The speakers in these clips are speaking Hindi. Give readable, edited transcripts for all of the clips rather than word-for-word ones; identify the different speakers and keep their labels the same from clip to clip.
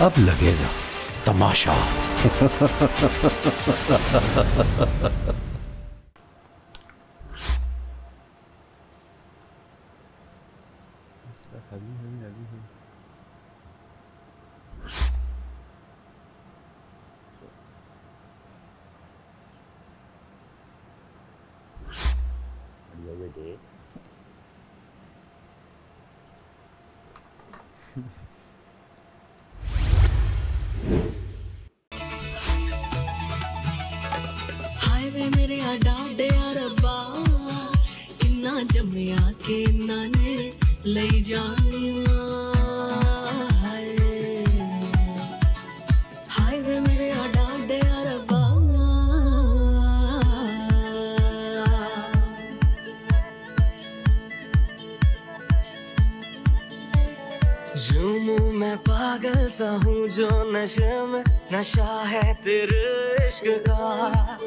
Speaker 1: अब लगेगा तमाशा।
Speaker 2: हाईवे मेरे डाडे रब्बा इन्ना जम्मिया के इन्ना ने ले जानिया। हाईवे मेरे डाडे रब्बा यूं मैं पागल सा हूँ जो नशे में नशा है तेरे इश्क का।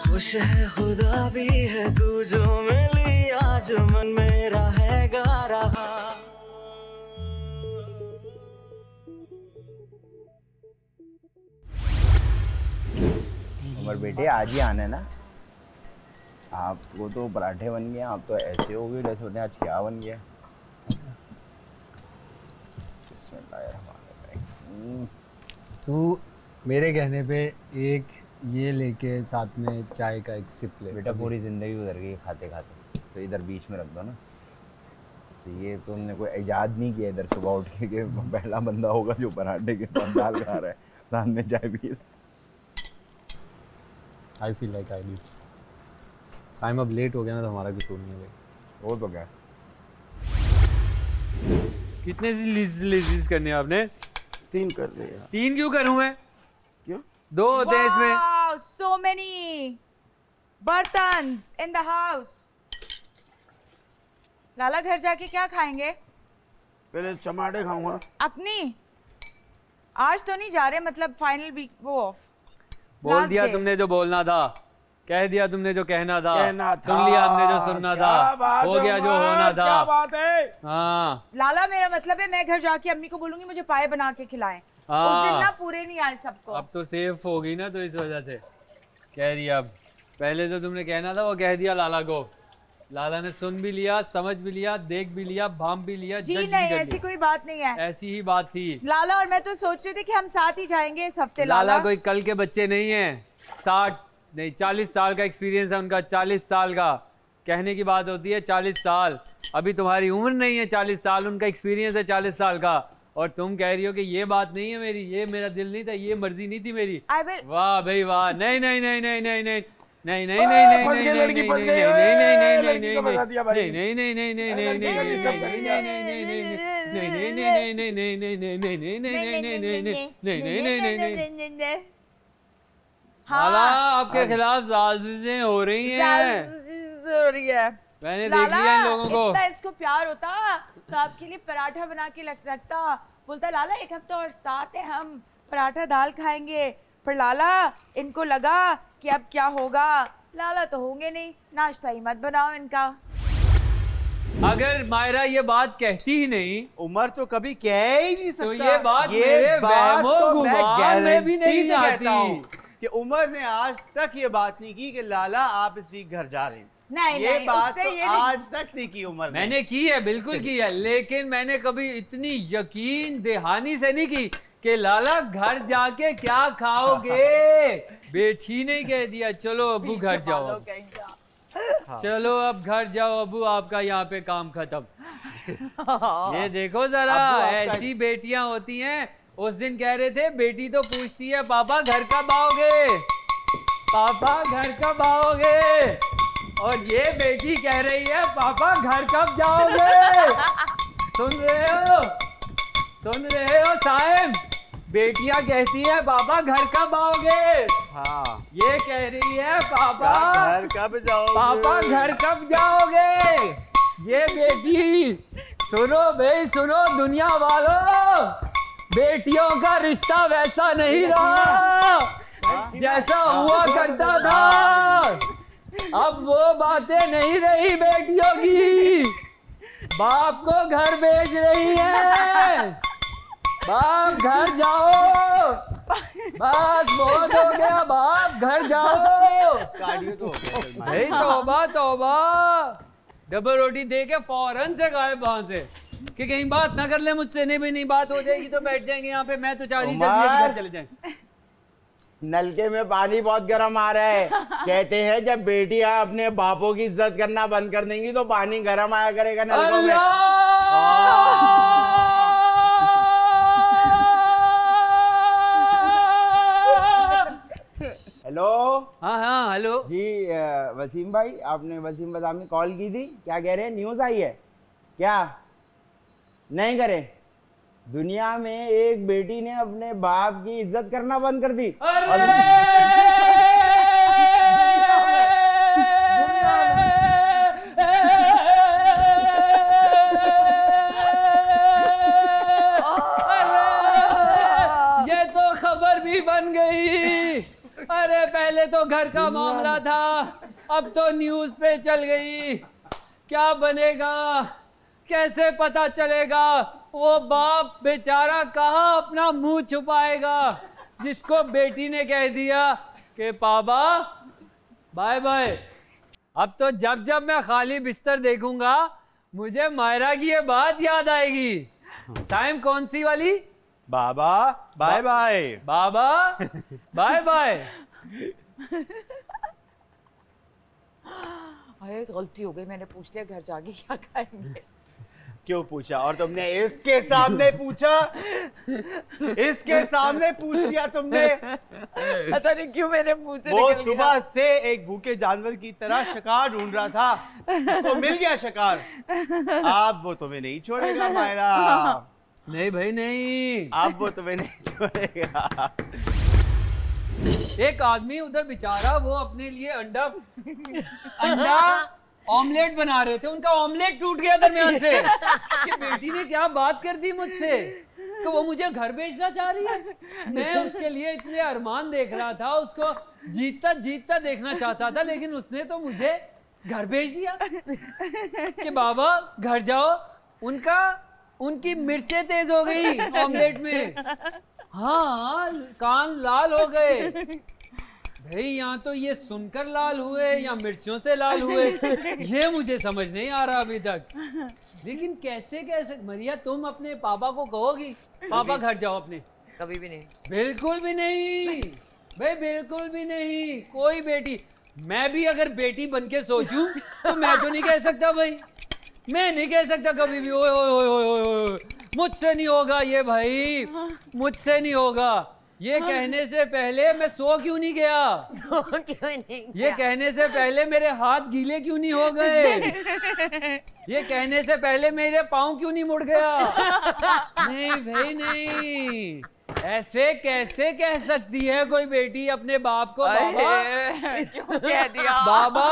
Speaker 2: खुश है खुदा भी है तू जो मिली आज मन मेरा है गा रहा।
Speaker 3: उमर बेटे आज ही आना है ना। आपको तो पराठे बन गए, आप तो ऐसे हो गए जैसे होते हैं आज क्या बन गया।
Speaker 4: तू मेरे कहने पे एक ये लेके साथ में चाय का एक सिप ले।
Speaker 3: बेटा पूरी जिंदगी गुजर गई खाते खाते, तो इधर बीच में रख दो ना। तो ये तुमने कोई इजाद नहीं किया इधर सुबह उठ के पहला बंदा होगा जो पराठे के साथ दाल खा रहा है, साथ में चाय पी रहा है।
Speaker 4: I feel like I need time. अब लेट हो गया ना तो हमारा कसूर नहीं है भाई।
Speaker 3: वो तो क्या
Speaker 4: कितने लिस्ट करने हैं आपने?
Speaker 5: 3 कर दे यार।
Speaker 4: 3 क्यों करूं मैं?
Speaker 5: क्यों?
Speaker 4: 2 होते हैं इसमें।
Speaker 6: So many बर्तन्स in the house। लाला घर जाके क्या खाएंगे?
Speaker 5: पहले टमाटे खाऊंगा।
Speaker 6: अकनी आज तो नहीं जा रहे, मतलब फाइनल वीक वो ऑफ।
Speaker 4: बोल दिया तुमने जो बोलना था, कह दिया तुमने जो कहना था, सुन लिया हमने जो सुनना था, हो गया जो होना था।
Speaker 5: क्या बात है?
Speaker 4: हाँ
Speaker 6: लाला मेरा मतलब है मैं घर जाके अम्मी को बोलूंगी मुझे पाए बना के खिलाएं। उस दिन ना पूरे नहीं आए सबको।
Speaker 4: अब तो सेफ हो गई ना, तो इस वजह से कह दिया। अब पहले जो तुमने कहना था वो कह दिया लाला को। लाला ने सुन भी लिया, समझ भी लिया, देख भी लिया, भांप भी लिया,
Speaker 6: जी नहीं ऐसी कोई बात नहीं है।
Speaker 4: ऐसी ही बात थी।
Speaker 6: लाला और मैं तो सोच रहे थे कि हम साथ ही जाएंगे इस हफ्ते।
Speaker 4: लाला कोई कल के बच्चे नहीं है। 60 नहीं 40 साल का एक्सपीरियंस है उनका। 40 साल का कहने की बात होती है। 40 साल अभी तुम्हारी उम्र नहीं है। 40 साल उनका एक्सपीरियंस है 40 साल का। और तुम कह रही हो कि ये बात नहीं है मेरी, ये मेरा दिल नहीं था, ये मर्जी नहीं थी मेरी। वाह भाई वाह। नहीं नहीं नहीं नहीं नहीं नहीं नहीं नहीं नहीं नहीं
Speaker 5: फंस गई लड़की, फंस गई।
Speaker 4: नहीं नहीं नहीं नहीं
Speaker 5: लड़की को भगा दिया भाई।
Speaker 4: नहीं नहीं नहीं नहीं नहीं नहीं नहीं नहीं नहीं। लाला आपके खिलाफ साजिशें हो रही हैं।
Speaker 6: हो रही है।
Speaker 4: मैंने देख लिया इन लोगों को।
Speaker 6: इतना इसको प्यार होता तो आपके लिए पराठा बना के रखता। बोलता लाला एक हफ्ता और साथ है हम पराठा दाल खाएंगे। पर लाला इनको लगा कि अब क्या होगा। लाला तो होंगे नहीं, नाश्ता ही मत बनाओ इनका।
Speaker 4: अगर मायरा ये बात कहती ही नहीं,
Speaker 7: उमर तो कभी कह ही नहीं सकता।
Speaker 4: तो ये बात मेरे
Speaker 7: तो मैं
Speaker 4: में भी नहीं
Speaker 7: गारंटी से कहता
Speaker 4: आती
Speaker 7: हूँ कि उमर ने आज तक ये बात नहीं की कि लाला आप इस वीक घर जा रहे हैं।
Speaker 6: नहीं
Speaker 7: ये
Speaker 6: नहीं,
Speaker 7: बात
Speaker 6: उससे
Speaker 7: तो
Speaker 6: ये
Speaker 7: आज तक नहीं की उमर ने।
Speaker 4: मैंने की है, बिल्कुल की है, लेकिन मैंने कभी इतनी यकीन दहानी से नहीं की कि लाला घर जाके क्या खाओगे। बेटी ने कह दिया चलो अबू घर जाओ। चलो अब घर जाओ अबू, आपका यहाँ पे काम खत्म। ये देखो जरा, ऐसी बेटियां होती हैं। उस दिन कह रहे थे बेटी तो पूछती है पापा घर कब आओगे, पापा घर कब आओगे, और ये बेटी कह रही है पापा घर कब जाओगे। सुन रहे हो साहिब, बेटियां कहती है पापा घर कब आओगे।
Speaker 7: हाँ
Speaker 4: ये कह रही है पापा
Speaker 7: घर कब जाओगे,
Speaker 4: पापा घर कब जाओगे। ये बेटी सुनो भाई सुनो दुनिया वालों, बेटियों का रिश्ता वैसा नहीं रहा जैसा हुआ करता था। अब वो बातें नहीं रही बेटियों की, बाप को घर भेज रही है। बाप घर जाओ, बस बहुत हो गया बाप घर जाओ।
Speaker 7: कार्डियो तो हो गया।
Speaker 4: भाई तौबा तौबा, डबल रोटी दे के फौरन से गायब वहां से कि कहीं बात ना कर ले मुझसे। नहीं भाई नहीं बात हो जाएगी तो बैठ जाएंगे यहाँ पे। मैं तो चाह रही घर चले जाएं।
Speaker 3: नलके में पानी बहुत गर्म आ रहा है। कहते हैं जब बेटियां अपने बापों की इज्जत करना बंद कर देंगी तो पानी गर्म आया करेगा नलकों में। हेलो।
Speaker 4: हाँ हाँ हेलो
Speaker 3: जी वसीम भाई, आपने वसीम बदामी कॉल की थी, क्या कह रहे हैं? न्यूज़ आई है क्या? नहीं करे। दुनिया में एक बेटी ने अपने बाप की इज्जत करना बंद कर दी।
Speaker 4: ये तो खबर भी बन गई। अरे पहले तो घर का मामला था, अब तो न्यूज़ पे चल गई। क्या बनेगा, कैसे पता चलेगा? वो बाप बेचारा कहाँ अपना मुंह छुपाएगा जिसको बेटी ने कह दिया कि पापा बाय बाय। अब तो जब जब मैं खाली बिस्तर देखूंगा मुझे मायरा की ये बात याद आएगी। साइम कौन सी वाली?
Speaker 7: बाबा बाय बाय।
Speaker 4: बाबा बाय बाय।
Speaker 6: अरे गलती हो गई, मैंने पूछ लिया घर जाके क्या खाएंगे।
Speaker 7: क्यों पूछा? और तुमने इसके सामने पूछा, इसके सामने पूछ लिया तुमने।
Speaker 6: पता नहीं क्यों मेरे मुंह से
Speaker 7: वो
Speaker 6: निकल गया।
Speaker 7: सुबह से एक भूखे जानवर की तरह शिकार ढूंढ रहा था, उसको मिल गया शिकार। अब वो तुम्हें नहीं छोड़ेगा मायरा।
Speaker 4: नहीं भाई नहीं,
Speaker 7: अब वो तुम्हें नहीं छोड़ेगा।
Speaker 4: एक आदमी उधर बेचारा वो अपने लिए अंडा ऑमलेट बना रहे थे, उनका ऑमलेट टूट गया दरमियान से कि बेटी ने क्या बात कर दी मुझसे तो वो मुझे घर भेजना चाह रही है। मैं उसके लिए इतने अरमान देख रहा था, उसको जीतता जीतता देखना चाहता था, लेकिन उसने तो मुझे घर भेज दिया कि बाबा घर जाओ। उनकी मिर्चें तेज हो गई ऑमलेट में। हाँ कान लाल हो गए भाई। यहाँ तो ये सुनकर लाल हुए या मिर्चों से लाल हुए ये मुझे समझ नहीं आ रहा अभी तक। लेकिन कैसे कैसे मरिया तुम अपने पापा को कहोगी पापा घर जाओ अपने?
Speaker 6: कभी भी नहीं,
Speaker 4: बिल्कुल भी नहीं भाई, बिल्कुल भी नहीं। कोई बेटी, मैं भी अगर बेटी बन के सोचूं तो मैं तो नहीं कह सकता भाई, मैं नहीं कह सकता कभी भी ओए ओए ओए ओए ओए मुझसे नहीं होगा ये भाई, मुझसे नहीं होगा। ये कहने से पहले मैं सो क्यों नहीं गया? ये कहने से पहले मेरे हाथ गीले क्यों नहीं हो गए? ये कहने से पहले मेरे पाँव क्यों नहीं मुड़ गया? नहीं भाई नहीं, ऐसे कैसे कह सकती है कोई बेटी अपने बाप को बाबा?
Speaker 6: क्यों कह दिया
Speaker 4: बाबा?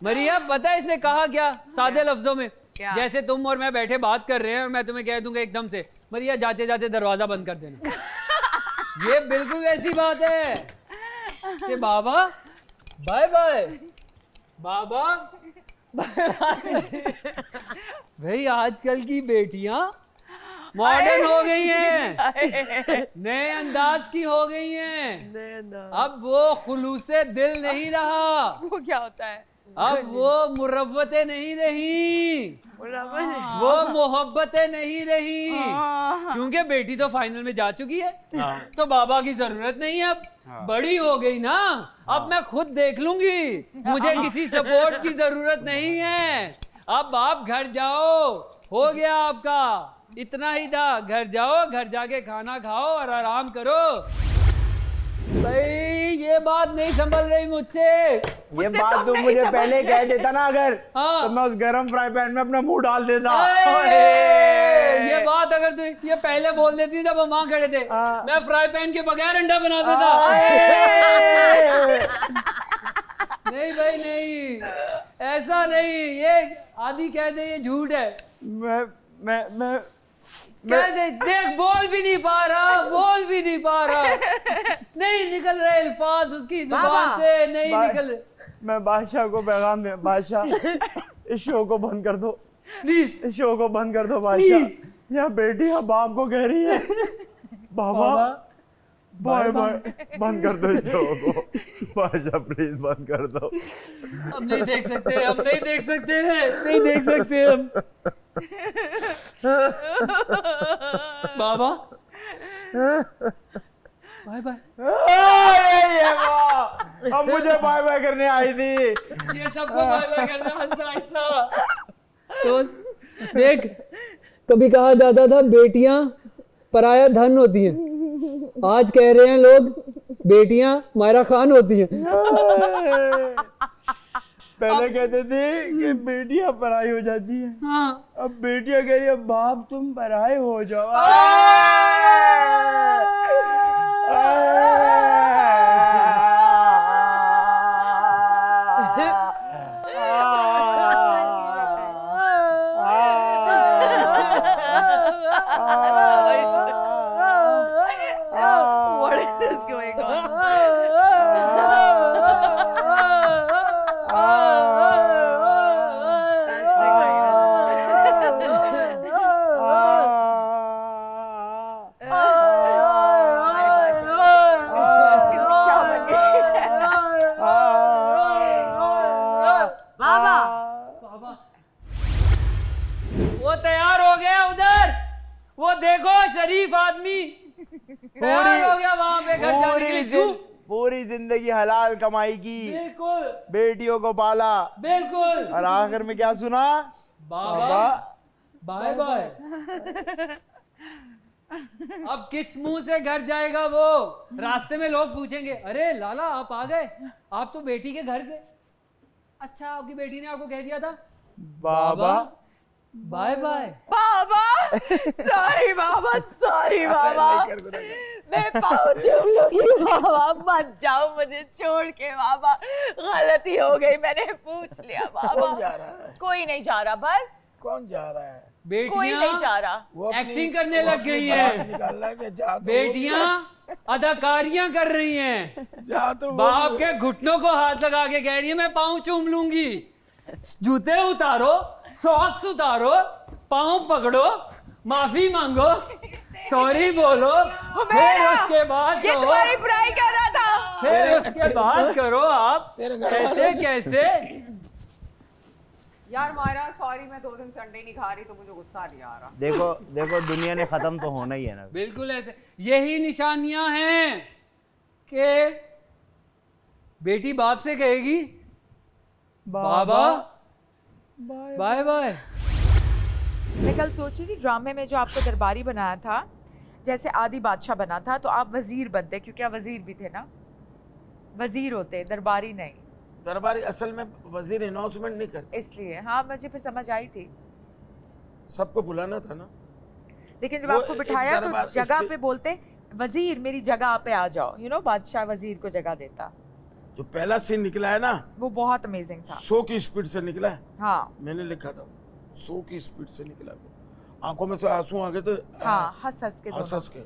Speaker 4: मरिया पता है इसने कहा क्या सादे लफ्जों में?
Speaker 6: क्या?
Speaker 4: जैसे तुम और मैं बैठे बात कर रहे हैं और मैं तुम्हें कह दूंगा एकदम से मरिया जाते जाते दरवाजा बंद कर देना। ये बिल्कुल वैसी बात है कि बाबा बाय बाय, बाबा भाई आजकल की बेटियां मॉडर्न हो गई हैं, नए अंदाज की हो गई हैं। अब वो खुलूसे दिल नहीं रहा,
Speaker 6: वो क्या होता है?
Speaker 4: अब वो मुरव्वतें नहीं रही, वो मोहब्बतें नहीं रही, क्योंकि बेटी तो फाइनल में जा चुकी है तो बाबा की जरूरत नहीं है। अब बड़ी हो गई ना, अब मैं खुद देख लूंगी, मुझे किसी सपोर्ट की जरूरत नहीं है। अब आप घर जाओ, हो गया आपका, इतना ही था। घर जाओ, घर जाके खाना खाओ और आराम करो। भाई ये बात नहीं संभल रही मुझसे।
Speaker 3: ये बात तुम मुझे पहले कह देता ना अगर,
Speaker 4: हाँ।
Speaker 3: तो मैं उस गरम फ्राई पैन में अपना मुंह डाल देता।
Speaker 4: ये बात अगर तू ये पहले बोल देती जब हम वहां खड़े थे, मैं फ्राई पैन के बगैर अंडा बना देता। नहीं भाई नहीं, ऐसा नहीं, ये आदि कह दे ये झूठ है।
Speaker 3: मैं
Speaker 4: कह दे, देख बोल भी नहीं पा रहा, बोल भी नहीं पा रहा, नहीं निकल रहे अल्फाज उसकी जुबान से, नहीं निकल रहे।
Speaker 3: मैं बादशाह को पैगाम दे, बादशाह इस शो को बंद कर दो प्लीज, इस शो को बंद कर दो बादशाह। या बेटियां बाप को कह रही है बाबा बाय बाय। बंद कर दो इस शो को बादशाह, प्लीज बंद कर दो।
Speaker 4: हम नहीं देख सकते, हम नहीं देख सकते हैं, नहीं देख सकते हम। बाबा बाय बाय।
Speaker 3: अब मुझे बाय बाय करने आई थी।
Speaker 4: ये सबको बाय बाय करना आहिस्ता आहिस्ता। दोस्त देख, कभी कहा जाता था बेटियां पराया धन होती हैं, आज कह रहे हैं लोग बेटियां मायरा खान होती हैं।
Speaker 3: पहले कहते थे कि बेटियां पराई हो जाती हैं,
Speaker 4: हाँ।
Speaker 3: अब बेटियां कह रही है बाप तुम पराए हो जाओ।
Speaker 6: What is this going on?
Speaker 4: वो तैयार हो गया उधर, वो देखो शरीफ आदमी तैयार हो गया वहां पे घर जाने के लिए।
Speaker 3: पूरी जिंदगी हलाल कमाई की,
Speaker 4: बिल्कुल
Speaker 3: बेटियों को पाला,
Speaker 4: बिल्कुल।
Speaker 3: और आखिर में क्या सुना?
Speaker 4: बाबा बाय बाय। अब किस मुंह से घर जाएगा वो? रास्ते में लोग पूछेंगे, अरे लाला आप आ गए, आप तो बेटी के घर गए। अच्छा, आपकी बेटी ने आपको कह दिया था
Speaker 3: बाबा
Speaker 4: बाय बाय।
Speaker 6: बाबा सॉरी बाबा, सॉरी बाबा, मैं पाँव चूम लूंगी बाबा, मत जाओ मुझे छोड़ के बाबा, गलती हो गई, मैंने पूछ लिया बाबा।
Speaker 5: कौन जा रहा है?
Speaker 6: कोई नहीं जा रहा, बस
Speaker 5: कौन जा रहा है?
Speaker 6: कोई नहीं जा रहा।
Speaker 5: वो अपनी-
Speaker 4: एक्टिंग करने
Speaker 5: वो
Speaker 4: लग
Speaker 5: अपनी
Speaker 4: गई
Speaker 5: बारात
Speaker 4: है।
Speaker 5: निकाल रहा है कि जा तो
Speaker 4: बेटियां अदाकारियां कर रही हैं,
Speaker 5: जा तो वो-
Speaker 4: बाप के घुटनों को हाथ लगा के कह रही है मैं पाँव चूम लूंगी। जूते उतारो, सॉक्स उतारो, पाँव पकड़ो, माफी मांगो, सॉरी बोलो, फिर उसके बाद
Speaker 6: ये
Speaker 4: कहो,
Speaker 6: तुम्हारी बुराई कर रहा था।
Speaker 4: फिर उसके बाद करो आप
Speaker 5: तेरे घर
Speaker 4: कैसे कैसे।
Speaker 8: यार मायरा सॉरी, मैं 2 दिन से अंडे नहीं खा रही तो मुझे गुस्सा नहीं आ रहा।
Speaker 3: देखो देखो, दुनिया ने खत्म तो होना ही है ना।
Speaker 4: बिल्कुल ऐसे, यही निशानियां हैं कि बेटी बाप से कहेगी बाबा बाय बाय।
Speaker 6: मैं कल सोची थी ड्रामे में जो आपको दरबारी बनाया था, जैसे आदि बादशाह बना था, तो आप वजीर बनते, क्योंकि आप वजीर भी थे ना, वजीर होते, दरबारी नहीं।
Speaker 5: दरबारी असल में वजीर अनाउंसमेंट नहीं करते,
Speaker 6: इसलिए हाँ, मुझे फिर समझ आई थी।
Speaker 5: सबको बुलाना था ना।
Speaker 6: लेकिन जब
Speaker 5: वो
Speaker 6: आपको
Speaker 5: एक
Speaker 6: बिठाया तो
Speaker 5: दरबार
Speaker 6: जगह
Speaker 5: स्टे-
Speaker 6: पे बोलते वजीर मेरी जगह पे आ जाओ, यू नो, बादशाह वजीर को जगह देता।
Speaker 5: जो पहला सीन निकला है ना,
Speaker 6: वो बहुत अमेजिंग था।
Speaker 5: 100 की स्पीड से निकला है।
Speaker 6: हाँ
Speaker 5: मैंने लिखा था 100 की स्पीड से निकला वो। आंखों में से आंसू आ गए थे।
Speaker 6: हाँ, हंस हंस के
Speaker 5: हंस
Speaker 6: दोनों।
Speaker 5: हंस के।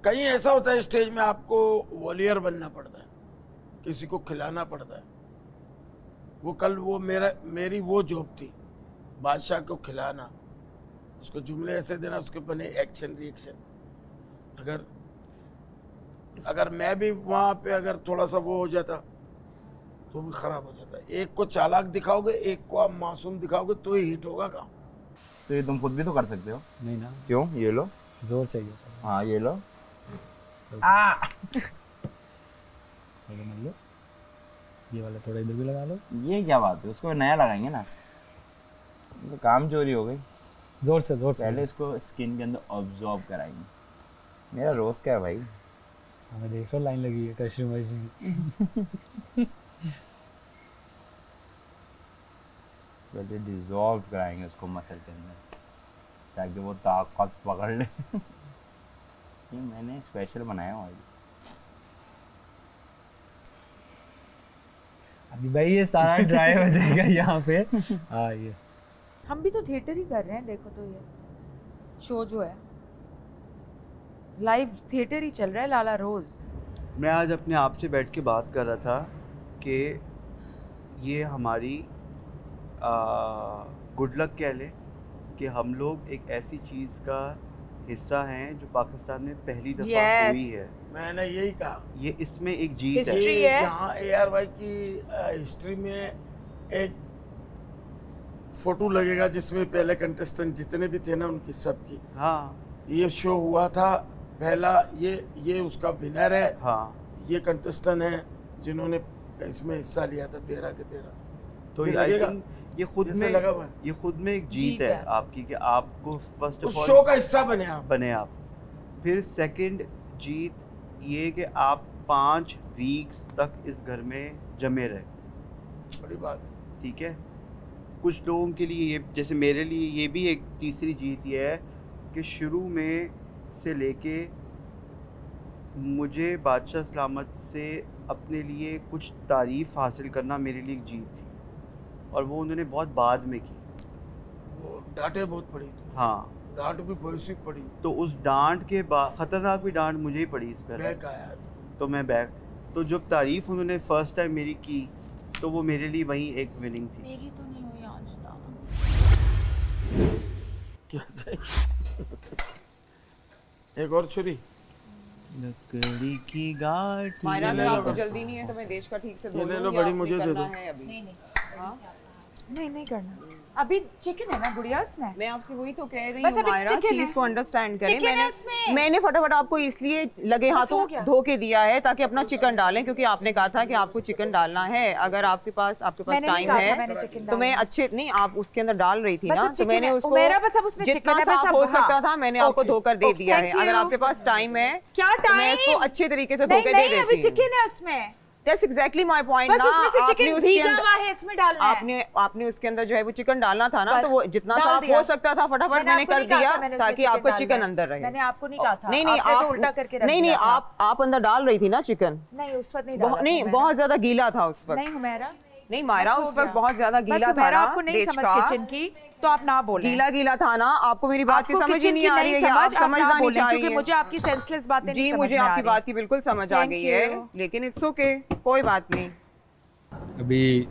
Speaker 5: कहीं ऐसा होता है स्टेज में आपको वॉलियर बनना पड़ता है, किसी को खिलाना पड़ता है। वो कल वो मेरी वो जॉब थी, बादशाह को खिलाना, उसको जुमले ऐसे देना, उसके बने एक्शन रिएक्शन। अगर मैं भी वहाँ पे अगर थोड़ा सा वो हो जाता तो भी खराब हो जाता। एक को चालाक दिखाओगे, एक को आप मासूम दिखाओगे तो ही हिट होगा काम।
Speaker 3: तो ये तुम खुद भी तो कर सकते हो।
Speaker 4: नहीं ना,
Speaker 3: क्यों? ये लो,
Speaker 4: जोर चाहिए।
Speaker 3: हाँ ये लो।
Speaker 4: ये वाला थोड़ा इधर भी लगा लो।
Speaker 3: ये क्या बात है, उसको नया लगाएंगे ना, तो काम चोरी हो गई।
Speaker 4: जोर से
Speaker 3: पहले इसको स्किन के अंदर ऑब्जॉर्व कराएंगे। मेरा रोज क्या है भाई?
Speaker 4: हमें देख लो, लाइन लगी है कस्टमर्स की।
Speaker 3: पहले डिजॉल्व कराएंगे उसको मसल के अंदर, ताकि वो ताकत पकड़ ले। ये मैंने स्पेशल बनाया हुआ है।
Speaker 4: अभी भाई ये सारा ड्राई हो जाएगा यहाँ पे। हाँ ये
Speaker 6: हम भी तो थिएटर ही कर रहे हैं, देखो तो ये शो जो है लाइव थिएटर ही चल रहा है लाला रोज।
Speaker 7: मैं आज अपने आप से बैठ के बात कर रहा था कि ये हमारी गुड लक कह ले कि हम लोग एक ऐसी चीज़ का हिस्सा हैं जो पाकिस्तान में पहली दफ़ा हुई है।
Speaker 5: मैंने यही कहा,
Speaker 7: ये इसमें एक जीत
Speaker 6: History
Speaker 7: है।
Speaker 6: है।
Speaker 5: यहाँ ARY की हिस्ट्री में एक फोटो लगेगा जिसमें पहले कंटेस्टेंट जितने भी थे ना उनकी सबकी,
Speaker 7: हाँ
Speaker 5: ये शो हुआ था पहला, ये उसका विनर है।
Speaker 7: हाँ,
Speaker 5: ये कंटेस्टेंट है जिन्होंने इसमें हिस्सा लिया था 13 के 13।
Speaker 7: तो
Speaker 5: ये
Speaker 7: I
Speaker 5: लगेगा
Speaker 7: think ये खुद
Speaker 5: जैसे
Speaker 7: में
Speaker 5: लगा हुआ है।
Speaker 7: ये खुद में एक जीत है आपकी कि आपको फर्स्ट
Speaker 5: उस
Speaker 7: ऑफ
Speaker 5: शो
Speaker 7: ऑल
Speaker 5: का हिस्सा बने आप।
Speaker 7: बने आप। फिर सेकंड जीत ये कि आप 5 वीक्स तक इस घर में जमे रहे।
Speaker 5: बड़ी बात है।
Speaker 7: ठीक है, कुछ लोगों के लिए ये, जैसे मेरे लिए ये भी एक तीसरी जीत ये है कि शुरू में से लेके मुझे बादशाह सलामत से अपने लिए कुछ तारीफ़ हासिल करना मेरे लिए एक जीत थी, और वो उन्होंने बहुत बाद में की।
Speaker 5: वो डांटे बहुत पड़ी थी।
Speaker 7: हाँ,
Speaker 5: डांट भी बहुत पड़ी।
Speaker 7: तो उस डांट के बाद खतरनाक भी डांट मुझे ही पड़ी इस घर।
Speaker 5: बैक आया
Speaker 7: तो मैं बैक, तो जब तारीफ़ उन्होंने फर्स्ट टाइम मेरी की तो वो मेरे लिए वही एक विनिंग थी।
Speaker 6: मेरी तो नहीं हुई आज ना।
Speaker 5: क्या चाहिए? एक और छुरी।
Speaker 7: लकड़ी की गाठ।
Speaker 8: मायरा, अगर आपको जल्दी नहीं है तो मैं देश का ठीक से
Speaker 5: ये
Speaker 8: बोल
Speaker 5: ले लो,
Speaker 8: दूंगी,
Speaker 5: बड़ी
Speaker 8: आपने
Speaker 5: मुझे दे
Speaker 8: करना
Speaker 5: दो।
Speaker 8: है अभी।
Speaker 6: नहीं करना, अभी चिकन है ना गुड़िया उसमें।
Speaker 8: मैं आपसे वही तो कह रही
Speaker 6: बस
Speaker 8: हूँ
Speaker 6: अभी
Speaker 8: मायरा,
Speaker 6: chicken
Speaker 8: चीज
Speaker 6: है।
Speaker 8: को अंडरस्टैंड करें।
Speaker 6: चिकन है उसमें।
Speaker 8: मैंने फटाफट आपको इसलिए लगे
Speaker 6: बस
Speaker 8: हाथों
Speaker 6: हो गया।
Speaker 8: धो के दिया है ताकि अपना चिकन डालें, क्योंकि आपने कहा था कि आपको चिकन डालना है। अगर आपके पास
Speaker 6: मैंने नहीं
Speaker 8: टाइम
Speaker 6: कहा था मैंने
Speaker 8: है
Speaker 6: chicken
Speaker 8: तो मैं
Speaker 6: डालना।
Speaker 8: अच्छे नहीं, आप उसके अंदर डाल रही थी
Speaker 6: बस
Speaker 8: ना,
Speaker 6: अब
Speaker 8: तो
Speaker 6: chicken
Speaker 8: मैंने
Speaker 6: है।
Speaker 8: उसको
Speaker 6: मेरा बस अब उसमें
Speaker 8: जितना
Speaker 6: chicken है, बस
Speaker 8: साफ
Speaker 6: अब
Speaker 8: हो
Speaker 6: हाँ।
Speaker 8: सकता था मैंने आपको
Speaker 6: Okay,
Speaker 8: धोकर दे
Speaker 6: okay,
Speaker 8: दिया है।
Speaker 6: thank
Speaker 8: अगर
Speaker 6: you।
Speaker 8: आपके पास टाइम है
Speaker 6: क्या
Speaker 8: तो मैं इसको
Speaker 6: टाइम?
Speaker 8: अच्छे तरीके से धो
Speaker 6: नहीं
Speaker 8: के दे
Speaker 6: नहीं, अभी
Speaker 8: देती हूँ।
Speaker 6: चिकन है उसमें।
Speaker 8: That's exactly my point
Speaker 6: बस
Speaker 8: ना।
Speaker 6: उसमें से
Speaker 8: आपने
Speaker 6: चिकन
Speaker 8: उसके
Speaker 6: भीगा
Speaker 8: अंदर-
Speaker 6: हुआ है, इसमें डालना है।
Speaker 8: आपने उसके अंदर जो है वो चिकन डालना था ना,
Speaker 6: बस
Speaker 8: तो वो जितना
Speaker 6: डाल
Speaker 8: साफ
Speaker 6: दिया।
Speaker 8: हो सकता था फटाफट मैंने
Speaker 6: आपको
Speaker 8: कर
Speaker 6: नहीं कहा
Speaker 8: दिया
Speaker 6: था मैंने उसमें
Speaker 8: ताकि आपको
Speaker 6: डालना
Speaker 8: चिकन
Speaker 6: है।
Speaker 8: अंदर रहे।
Speaker 6: मैंने आपको नहीं कहा था।
Speaker 8: नहीं
Speaker 6: आपने तो
Speaker 8: आप
Speaker 6: उल्टा करके रख
Speaker 8: नहीं
Speaker 6: दिया था।
Speaker 8: आप अंदर डाल रही थी ना चिकन।
Speaker 6: नहीं उस वक्त नहीं डाला।
Speaker 8: नहीं, बहुत ज्यादा गीला था उस वक्त।
Speaker 6: नहीं हुमैरा,
Speaker 8: नहीं मायरा,
Speaker 6: बस हो
Speaker 8: उस वक्त
Speaker 6: गया।
Speaker 8: बहुत ज्यादा
Speaker 6: बस
Speaker 8: गीला था
Speaker 6: हुमैरा,
Speaker 8: ना।
Speaker 6: आपको नहीं
Speaker 8: देश
Speaker 6: समझ
Speaker 8: का।
Speaker 6: किचन की तो आप ना बोलें।
Speaker 8: गीला था ना, आपको मेरी बात की
Speaker 6: आपको
Speaker 8: समझ ही
Speaker 6: किचन
Speaker 8: नहीं
Speaker 6: की
Speaker 8: आ रही है,
Speaker 6: नहीं
Speaker 8: आप
Speaker 6: समझ, आप
Speaker 8: समझना
Speaker 6: ना
Speaker 8: नहीं
Speaker 6: बोलें
Speaker 8: चाह
Speaker 6: क्योंकि
Speaker 8: रही
Speaker 6: मुझे
Speaker 8: है।
Speaker 6: आपकी सेंसलेस बातें
Speaker 8: जी,
Speaker 6: नहीं समझ
Speaker 8: मुझे
Speaker 6: में आ
Speaker 8: आपकी
Speaker 6: रही।
Speaker 8: बात की बिल्कुल समझ आ
Speaker 6: Thank
Speaker 8: गई है,
Speaker 6: you।
Speaker 8: लेकिन इट्स ओके, कोई बात नहीं।
Speaker 4: अभी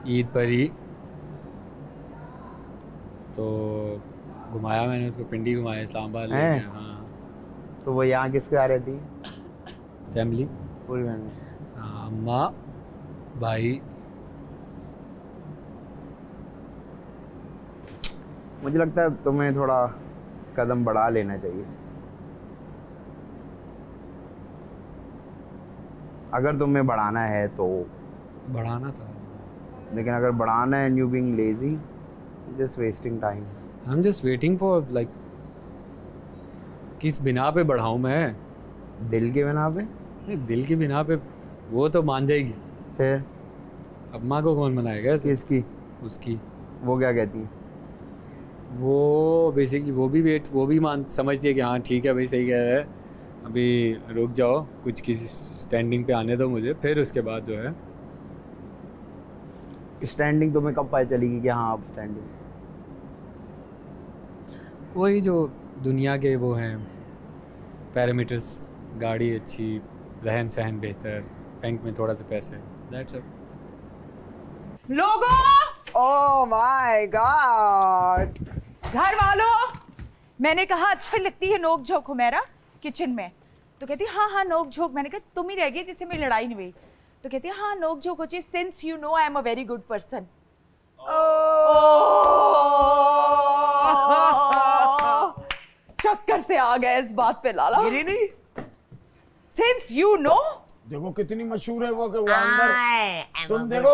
Speaker 4: ईद पर ही तो घुमाया मैंने उसको, पिंडी घुमाया, इस्लामाबाद ले
Speaker 3: हैं?
Speaker 4: गया। हाँ,
Speaker 3: तो वो यहाँ किसके आ रही थी?
Speaker 4: फैमिली,
Speaker 3: पूरी फैमिली।
Speaker 4: हाँ, अम्मा, भाई।
Speaker 3: मुझे लगता है तुम्हें थोड़ा कदम बढ़ा लेना चाहिए। अगर तुम्हें बढ़ाना है तो,
Speaker 4: बढ़ाना था।
Speaker 3: लेकिन अगर बढ़ाना है and you being lazy, just wasting time.
Speaker 4: I am just waiting for like, किस बिना पे बढ़ाऊं मैं?
Speaker 3: दिल के बिना पे?
Speaker 4: नहीं, दिल की बिना पे वो तो मान जाएगी।
Speaker 3: फिर
Speaker 4: अम्मा को कौन मनाएगा ऐसे?
Speaker 3: किसकी?
Speaker 4: उसकी।
Speaker 3: वो क्या कहती है?
Speaker 4: वो बेसिकली वो भी मान समझती है कि हाँ ठीक है भाई, सही कह रहा है, अभी रुक जाओ, कुछ किसी स्टैंडिंग पे आने दो मुझे, फिर उसके बाद जो है।
Speaker 3: स्टैंडिंग तुम्हें कब पता चलेगी कि हाँ आप स्टैंडिंग?
Speaker 4: वही जो दुनिया के वो हैं पैरामीटर्स, गाड़ी अच्छी, रहन सहन बेहतर, बैंक में थोड़ा सा पैसे, दैट्स इट।
Speaker 6: लोगों,
Speaker 8: ओह माय गॉड,
Speaker 6: घर वालों, मैंने कहा अच्छी लगती है नोक झोंक हुमैरा किचन में, तो कहती हाँ नोक झोंक। मैंने कहा तुम ही रह गई जिससे मेरी लड़ाई नहीं हुई, तो कहती हाँ नोक झोंक हो चाहिए, since you know I am a very good person. चक्कर से आ गए इस बात पे लाला।
Speaker 5: नहीं,
Speaker 6: सिंस यू नो,
Speaker 5: देखो कितनी मशहूर है वो कि वो अंदर, तुम देखो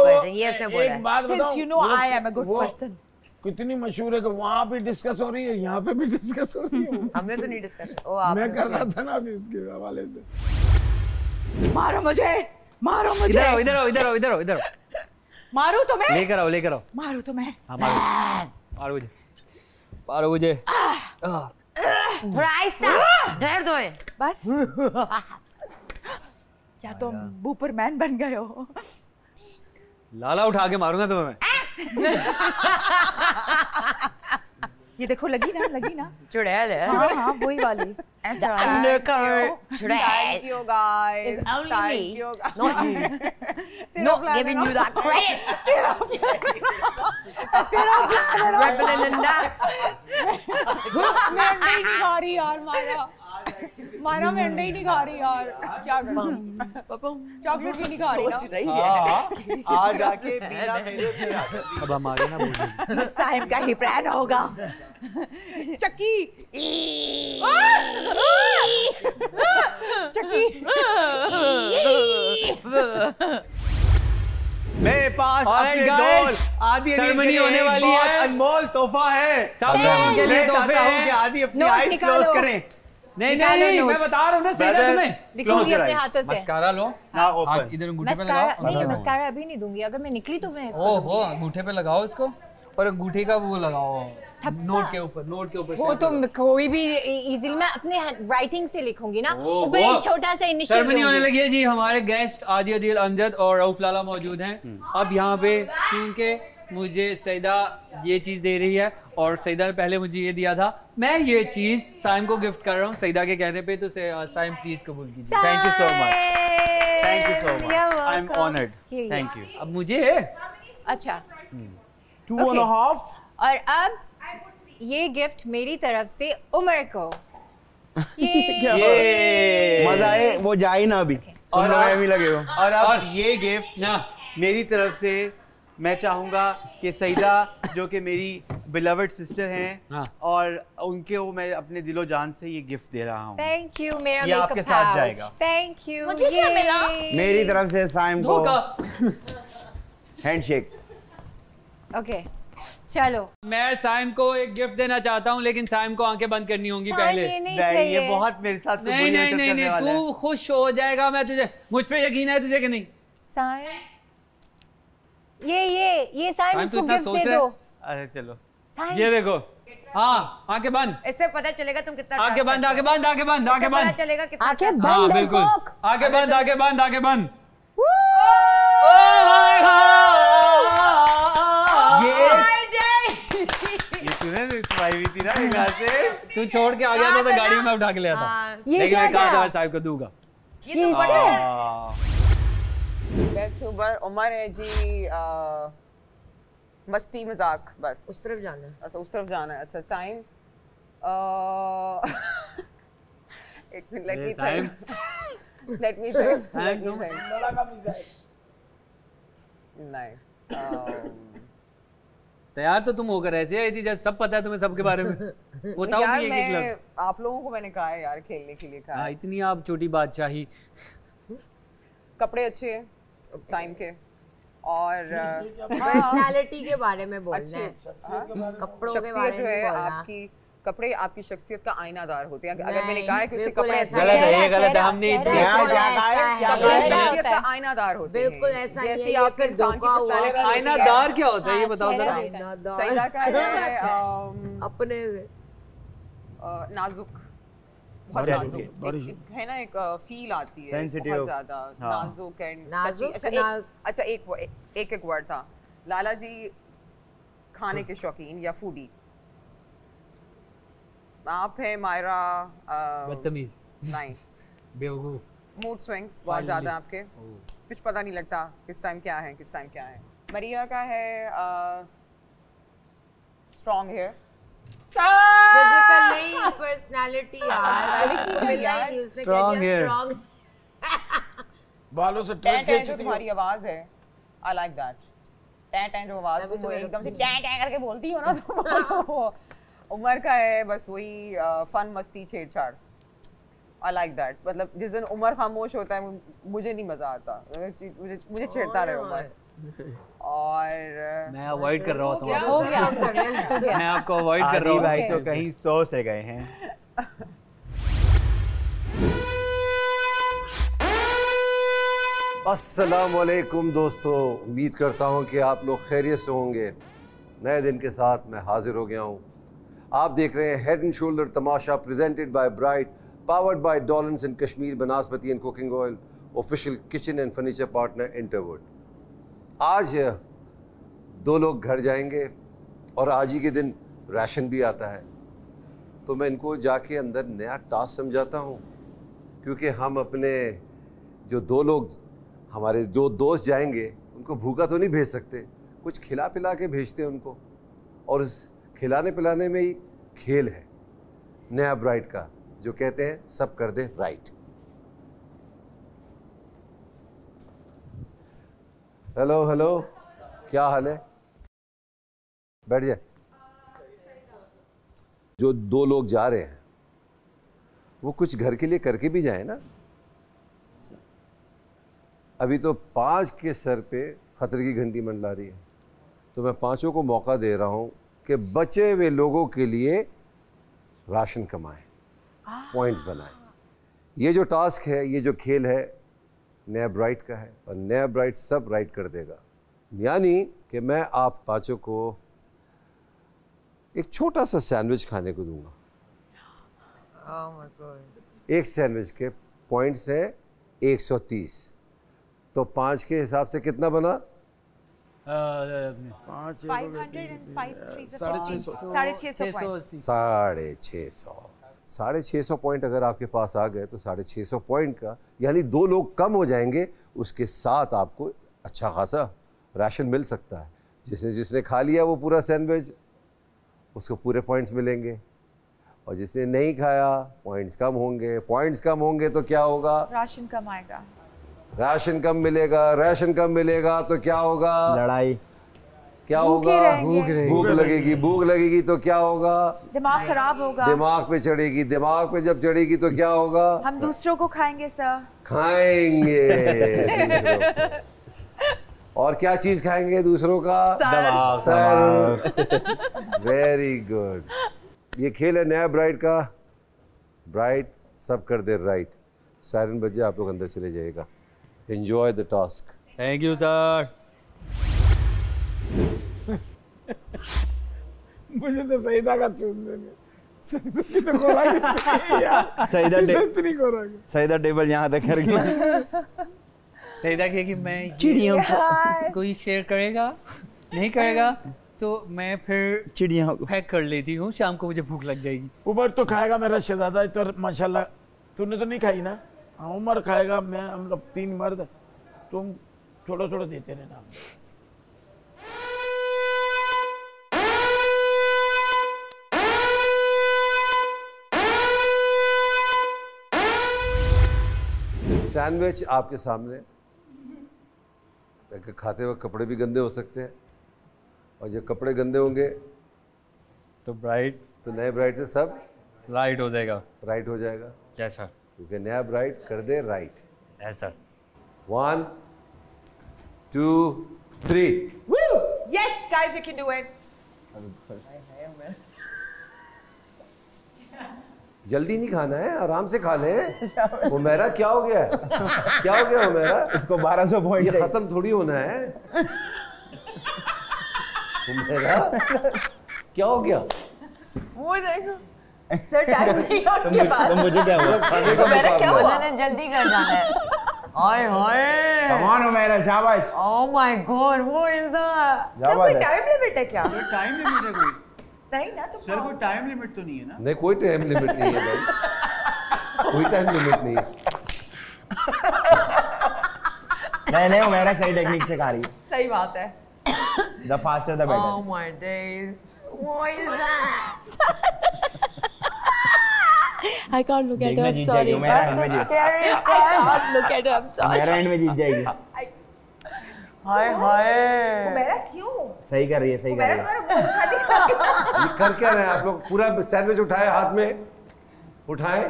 Speaker 5: एक बात
Speaker 6: सिंस
Speaker 5: बताओ,
Speaker 6: you know I am a good
Speaker 5: वो
Speaker 6: पर्सन।
Speaker 5: कितनी मशहूर है कि वहाँ भी डिस्कस हो रही है, यहाँ पे भी डिस्कस हो रही है।
Speaker 6: हमने तो नहीं डिस्कशन,
Speaker 5: मैं कर रहा था ना अभी उसके हवाले से।
Speaker 6: मारो मुझे, मारो मुझे,
Speaker 4: इधर आओ, इधर आओ, इधर आओ, इधर आओ, इधर आओ,
Speaker 6: मारो तुम्हें,
Speaker 4: लेकर आओ, लेकर आओ।
Speaker 6: मारो तुम्हें।
Speaker 4: हाँ, मारो मुझे, मारो मुझे।
Speaker 9: थोड़ा आहिस्ता, दर्द होए।
Speaker 6: बस क्या तुम बुपरमैन बन गए हो?
Speaker 4: लाला उठा के मारूंगा तुम्हें मैं।
Speaker 6: ये देखो लगी ना
Speaker 9: चुड़ैल है।
Speaker 6: हाँ वही वाली।
Speaker 9: Undercover चुड़ैल।
Speaker 8: Thank you guys,
Speaker 9: It's only me, not you. Not giving you that credit. Rebel in that.
Speaker 8: मैं अंडे ही नहीं खा रही यार मायरा मैं अंडे ही नहीं खा रही यार क्या करूं चॉकलेट भी नहीं खा रही ना
Speaker 7: आ जाके बिना मेरे
Speaker 1: अब हम आगे ना बोलिए
Speaker 9: साइम का ही प्लान होगा
Speaker 8: चक्की चक्की
Speaker 7: मेरे पास अपने
Speaker 4: guys,
Speaker 7: आदि
Speaker 4: ceremony होने वाली है।
Speaker 7: अनमोल तोहफा है
Speaker 4: सब लोगों के लिए
Speaker 7: मैं
Speaker 4: तोहफे
Speaker 7: चाहता हूं
Speaker 4: हैं।
Speaker 7: कि आदि अपनी
Speaker 9: Note
Speaker 7: आईज
Speaker 9: निकालो।
Speaker 7: क्लोज करें
Speaker 4: नहीं
Speaker 9: निकालो
Speaker 4: नहीं
Speaker 9: note।
Speaker 4: मैं बता रहा हूँ ना सही
Speaker 7: Brother,
Speaker 4: तुम्हें
Speaker 9: दिखूंगी
Speaker 7: your
Speaker 9: अपने
Speaker 7: eyes.
Speaker 9: हाथों से
Speaker 4: मस्कारा लो
Speaker 7: Now
Speaker 4: हाथ
Speaker 7: open.
Speaker 4: इधर अंगूठे पे
Speaker 9: मस्कारा
Speaker 4: लगाओ
Speaker 9: नहीं मस्कारा अभी नहीं दूंगी अगर मैं निकली तो मैं इसको
Speaker 4: ओहो अंगूठे पे लगाओ इसको और अंगूठे का वो लगाओ नोट के ऊपर
Speaker 9: वो तो कोई भी इजीली मैं अपने राइटिंग से लिखूंगी ना ऊपर एक छोटा सा इनिशियल
Speaker 4: सेरेमनी होने लगी है जी। हमारे गेस्ट आदि अदील अमजद और रऊफ लाला मौजूद हैं। अब यहाँ पे क्योंकि मुझे सईदा ये चीज दे रही है और सईदा ने पहले मुझे ये दिया था, मैं ये चीज साइम को गिफ्ट कर रहा हूँ सईदा के कहने पे, तो साइम प्लीज कबूल कीजिए।
Speaker 7: Thank you so much thank you so much I am honoured thank you
Speaker 4: अब मुझे
Speaker 9: अच्छा
Speaker 7: 2.5
Speaker 9: और अब ये गिफ्ट मेरी तरफ से उमर को
Speaker 7: ये
Speaker 3: मजा आए वो जाए ना अभी
Speaker 7: और
Speaker 3: और भी लगे हो
Speaker 7: और अब ये गिफ्ट
Speaker 4: ना
Speaker 7: मेरी तरफ से मैं चाहूंगा कि सईदा जो कि मेरी बिलवर्ड सिस्टर हैं
Speaker 4: हाँ।
Speaker 7: और उनके वो मैं अपने दिलो जान से ये गिफ्ट दे रहा हूँ।
Speaker 9: थैंक यू मेरा
Speaker 7: ये आपके साथ जाएगा।
Speaker 9: थैंक यू
Speaker 6: मुझे क्या मिला?
Speaker 3: मेरी तरफ से साइम को हैंडशेक।
Speaker 9: ओके चलो
Speaker 4: मैं साइम को एक गिफ्ट देना चाहता हूँ लेकिन साइम को आंखें बंद करनी होंगी पहले।
Speaker 9: ये नहीं
Speaker 7: नहीं,
Speaker 9: चाहिए
Speaker 7: ये बहुत मेरे साथ कोई
Speaker 4: नहीं
Speaker 7: बुरी
Speaker 4: नहीं
Speaker 7: हरकत
Speaker 4: नहीं
Speaker 7: करने
Speaker 4: नहीं
Speaker 7: वाला है।
Speaker 4: तू खुश हो जाएगा। मैं तुझे मुझ पे यकीन है तुझे कि नहीं?
Speaker 9: साइम ये साइम
Speaker 4: साइम
Speaker 9: इसको
Speaker 4: तू इतना
Speaker 9: गिफ्ट
Speaker 4: सोच
Speaker 9: दे
Speaker 4: रहा
Speaker 9: दो
Speaker 7: अरे चलो
Speaker 9: साइम
Speaker 4: ये देखो हाँ आंखें बंद
Speaker 9: इससे पता चलेगा तुम कितना
Speaker 4: आंखें बंद आंखें बंद आंखें बंद आंखें
Speaker 9: पता
Speaker 4: बंद
Speaker 9: चलेगा कितना आंखें
Speaker 4: हाँ
Speaker 9: बंद
Speaker 4: बिल्कुल आंखें बंद आंखें बंद आंखें बंद।
Speaker 7: ये तूने छुपाई हुई थी ना एक हाथ से।
Speaker 4: तू छोड़ के आ गया था तो गाड़ी में मैं उठा के ले आता
Speaker 9: ये
Speaker 4: लेकिन मैं
Speaker 9: क्या
Speaker 4: कहा
Speaker 9: था
Speaker 4: था साहिब को दूंगा।
Speaker 9: ये इसका है
Speaker 8: बेस्ट उमर है जी मस्ती मजाक बस
Speaker 9: उस तरफ जाना है
Speaker 8: अच्छा उस तरफ जाना है। अच्छा साइम एक मिनट
Speaker 4: ये Saim
Speaker 8: let me think
Speaker 4: Saim तुम
Speaker 8: नहीं
Speaker 4: तैयार तो तुम होकर ऐसे आई थी जैसे सब पता है तुम्हें सबके बारे में। बताओ
Speaker 8: यार
Speaker 4: भी एक एक
Speaker 8: मैं
Speaker 4: लफ्ज।
Speaker 8: आप लोगों को मैंने कहा है यार खेलने के लिए कहा
Speaker 4: हाँ
Speaker 8: है।
Speaker 4: इतनी आप छोटी बादशाही।
Speaker 8: कपड़े अच्छे हैं टाइम के और
Speaker 9: पर्सनालिटी के बारे में बोलना
Speaker 8: अच्छे
Speaker 9: है कपड़ों के
Speaker 8: शख्सियत
Speaker 9: बारे
Speaker 8: जो
Speaker 9: में
Speaker 8: है
Speaker 9: बोलना
Speaker 8: आपकी कपड़े आपकी शख्सियत का आईनादार होते हैं। अगर मैंने
Speaker 9: नहीं,
Speaker 8: कहा है कि उसके
Speaker 9: बिल्कुल
Speaker 8: कपड़े
Speaker 9: ऐसा
Speaker 8: अच्छे
Speaker 4: गलत है,
Speaker 8: हैं,
Speaker 4: ये गलत है, हमने
Speaker 9: चेहरा
Speaker 4: इतने-
Speaker 9: बिल्कुल ऐसा है,
Speaker 8: कपड़े
Speaker 9: ऐसा
Speaker 8: शख्सियत
Speaker 9: होता
Speaker 8: का
Speaker 9: है।
Speaker 8: आईनादार होते हैं।
Speaker 9: बिल्कुल ऐसा नहीं है,
Speaker 8: जैसे
Speaker 9: ये
Speaker 8: आपके
Speaker 9: फिर
Speaker 8: इंसान की
Speaker 9: धोखा हुआ।
Speaker 8: personality होती है।
Speaker 4: आईनादार क्या होता है ये
Speaker 9: हाँ,
Speaker 4: बताओ
Speaker 9: चेहरा
Speaker 4: जरा।
Speaker 9: आईनादार।
Speaker 8: सईदा का है
Speaker 9: अपने
Speaker 8: नाजुक बहुत
Speaker 5: बारिश
Speaker 8: नाजुक
Speaker 5: होगी, बारिश
Speaker 8: एक है ना एक फील आती है
Speaker 3: Sensitive।
Speaker 8: बहुत ज्यादा
Speaker 3: हाँ।
Speaker 8: नाजुक एंड
Speaker 9: नाजुक,
Speaker 8: अच्छा एक वर्ड था लाला जी खाने के शौकीन या फूडी। आप है मायरा
Speaker 4: बदतमीज
Speaker 8: नहीं
Speaker 4: बेवकूफ
Speaker 8: मूड स्विंग्स बहुत ज्यादा हैं आपके कुछ पता नहीं लगता किस टाइम क्या है किस टाइम क्या है। मरिया का है स्ट्रॉन्ग हेयर
Speaker 9: फिजिकल नहीं पर्सनालिटी यार उसको मिला ही नहीं, उसने कह
Speaker 4: Strong
Speaker 9: दिया
Speaker 4: hair.
Speaker 9: strong
Speaker 5: बालों से
Speaker 8: टैं
Speaker 5: ट्रेड
Speaker 8: टैं जो
Speaker 5: खींचती हो।
Speaker 8: तुम्हारी आवाज है I like that time time जो आवाज तुम एकदम से टैं टैं करके बोलती हो ना तुम उमर का है बस वही फन मस्ती छेड़छाड़ आई लाइक दैट। मतलब जिस दिन उमर खामोश होता है मुझे नहीं मजा आता मुझे छेड़ता रहे उमर। और
Speaker 4: मैं अवॉइड कर रहा होता
Speaker 9: हो
Speaker 4: हूँ
Speaker 9: गया
Speaker 4: मैं आपको अवॉइड कर रहा
Speaker 3: आदि
Speaker 4: हूँ
Speaker 3: भाई तो कहीं 100 से गए हैं।
Speaker 1: अस्सलामुअलैकुम दोस्तों, उम्मीद करता हूँ कि आप लोग खैरियत से होंगे। नए दिन के साथ मैं हाजिर हो गया हूँ। आप देख रहे हैं head and shoulder Tamasha presented by Bright, powered by Dawlance in Kashmir, Banaspati and cooking oil, official kitchen and furniture partner Interwood. आज 2 लोग घर जाएंगे और आज ही के दिन राशन भी आता है, तो मैं इनको जाके अंदर नया टास्क समझाता हूँ, क्योंकि हम अपने जो 2 लोग हमारे जो दोस्त जाएंगे उनको भूखा तो नहीं भेज सकते, कुछ खिला पिला के भेजते हैं उनको। और उस खिलाने पिलाने में ही खेल है नया ब्राइड का, जो कहते हैं सब कर दे राइट। हेलो हेलो, क्या हाल है? बैठ जाए। जो 2 लोग जा रहे हैं वो कुछ घर के लिए करके भी जाए ना। अभी तो 5 के सर पे खतरे की घंटी मंडला रही है, तो मैं 5 को मौका दे रहा हूं कि बचे हुए लोगों के लिए राशन कमाएं, पॉइंट्स बनाएं। ये जो टास्क है, ये जो खेल है, नया ब्राइड का है और नया ब्राइड सब राइट कर देगा। यानी कि मैं आप 5 को एक छोटा सा सैंडविच खाने को दूंगा। एक सैंडविच के पॉइंट्स है 130, तो 5 के हिसाब से कितना बना? 650 पॉइंट अगर आपके पास आ गए तो 650 पॉइंट का, यानी 2 लोग कम हो जाएंगे, उसके साथ आपको अच्छा खासा राशन मिल सकता है। जिसने खा लिया वो पूरा सैंडविच, उसको पूरे पॉइंट्स मिलेंगे, और जिसने नहीं खाया पॉइंट्स कम होंगे। पॉइंट्स कम होंगे तो क्या होगा?
Speaker 6: राशन कम आएगा।
Speaker 1: राशन कम मिलेगा, राशन कम मिलेगा तो क्या होगा?
Speaker 3: लड़ाई।
Speaker 1: क्या होगा? भूख लगेगी, भूख लगेगी तो क्या होगा?
Speaker 6: दिमाग खराब होगा,
Speaker 1: दिमाग पे चढ़ेगी, दिमाग पे जब चढ़ेगी तो क्या होगा?
Speaker 6: हम दूसरों को खाएंगे सर।
Speaker 1: खाएंगे और क्या चीज खाएंगे दूसरों का? सर। Very good. ये खेल है नया ब्राइड का। ब्राइड सब कर दे राइट। सायरन बजे, आप लोग अंदर चले जाइएगा। Enjoy the task.
Speaker 4: Thank you sir.
Speaker 5: मुझे तो सईदा का सुनने में
Speaker 3: सईदा टेबल यहाँ तक कर गया।
Speaker 4: सईदा कहे कि मैं चिड़ियों कोई शेयर करेगा, नहीं करेगा तो मैं फिर
Speaker 3: चिड़िया
Speaker 4: पैक कर लेती हूँ, शाम को मुझे भूख लग जाएगी।
Speaker 5: उमर तो खाएगा मेरा शहजादा, तो माशाल्लाह तूने तो नहीं खाई ना? हाँ, उमर खाएगा, मैं, हम लोग 3 मर्द, तुम थोड़ा थोड़ा देते रहना।
Speaker 1: सैंडविच आपके सामने, खाते वक्त कपड़े भी गंदे हो सकते हैं, और जब कपड़े गंदे होंगे
Speaker 4: तो ब्राइड,
Speaker 1: तो नए ब्राइड से सब
Speaker 4: राइट हो जाएगा।
Speaker 1: राइट हो जाएगा।
Speaker 4: क्या सर?
Speaker 1: क्योंकि नया ब्राइड कर दे right.
Speaker 4: Yes sir.
Speaker 1: 1 2 3।
Speaker 6: Yes guys, you can do it.
Speaker 1: जल्दी नहीं खाना है, आराम से खा ले। उमेरा क्या हो गया? क्या हो गया उमेरा?
Speaker 3: इसको 1200 पॉइंट
Speaker 1: ये खत्म थोड़ी होना है। उमेरा क्या हो गया?
Speaker 6: वो देखो सर, टाइम नहीं है उसके पास।
Speaker 3: तो मुझे क्या हुआ?
Speaker 6: मेरा क्या हुआ?
Speaker 8: मैंने जल्दी कर जाना है। ओए होए,
Speaker 3: कम ऑन उमेरा, शाबाश।
Speaker 8: ओह माय गॉड, वो इज द
Speaker 6: सर कोई टाइम लिमिट है क्या?
Speaker 7: टाइम लिमिट है कोई?
Speaker 6: नहीं ना, तो
Speaker 7: सर कोई टाइम लिमिट तो नहीं है ना?
Speaker 1: नहीं, कोई टाइम लिमिट नहीं है भाई, कोई टाइम लिमिट नहीं है।
Speaker 3: नहीं उमेरा सही टेक्निक से खा रही है।
Speaker 6: सही बात है।
Speaker 3: The faster the better.
Speaker 8: Oh my days. What is that?
Speaker 6: I can't look at her.
Speaker 3: देखना
Speaker 6: I'm
Speaker 3: जीत
Speaker 6: sorry.
Speaker 3: जाएगी उमेरा, एंड में जीत।
Speaker 6: I can't look at her. I'm sorry.
Speaker 3: Umera and में जीत जाएगी।
Speaker 8: हाय हाय।
Speaker 6: मेरा क्यों?
Speaker 3: सही कर रही है, सही कर रही है।
Speaker 1: ये कर क्या रहे हैं आप लोग? पूरा सैंडविच उठाए, हाथ में उठाएं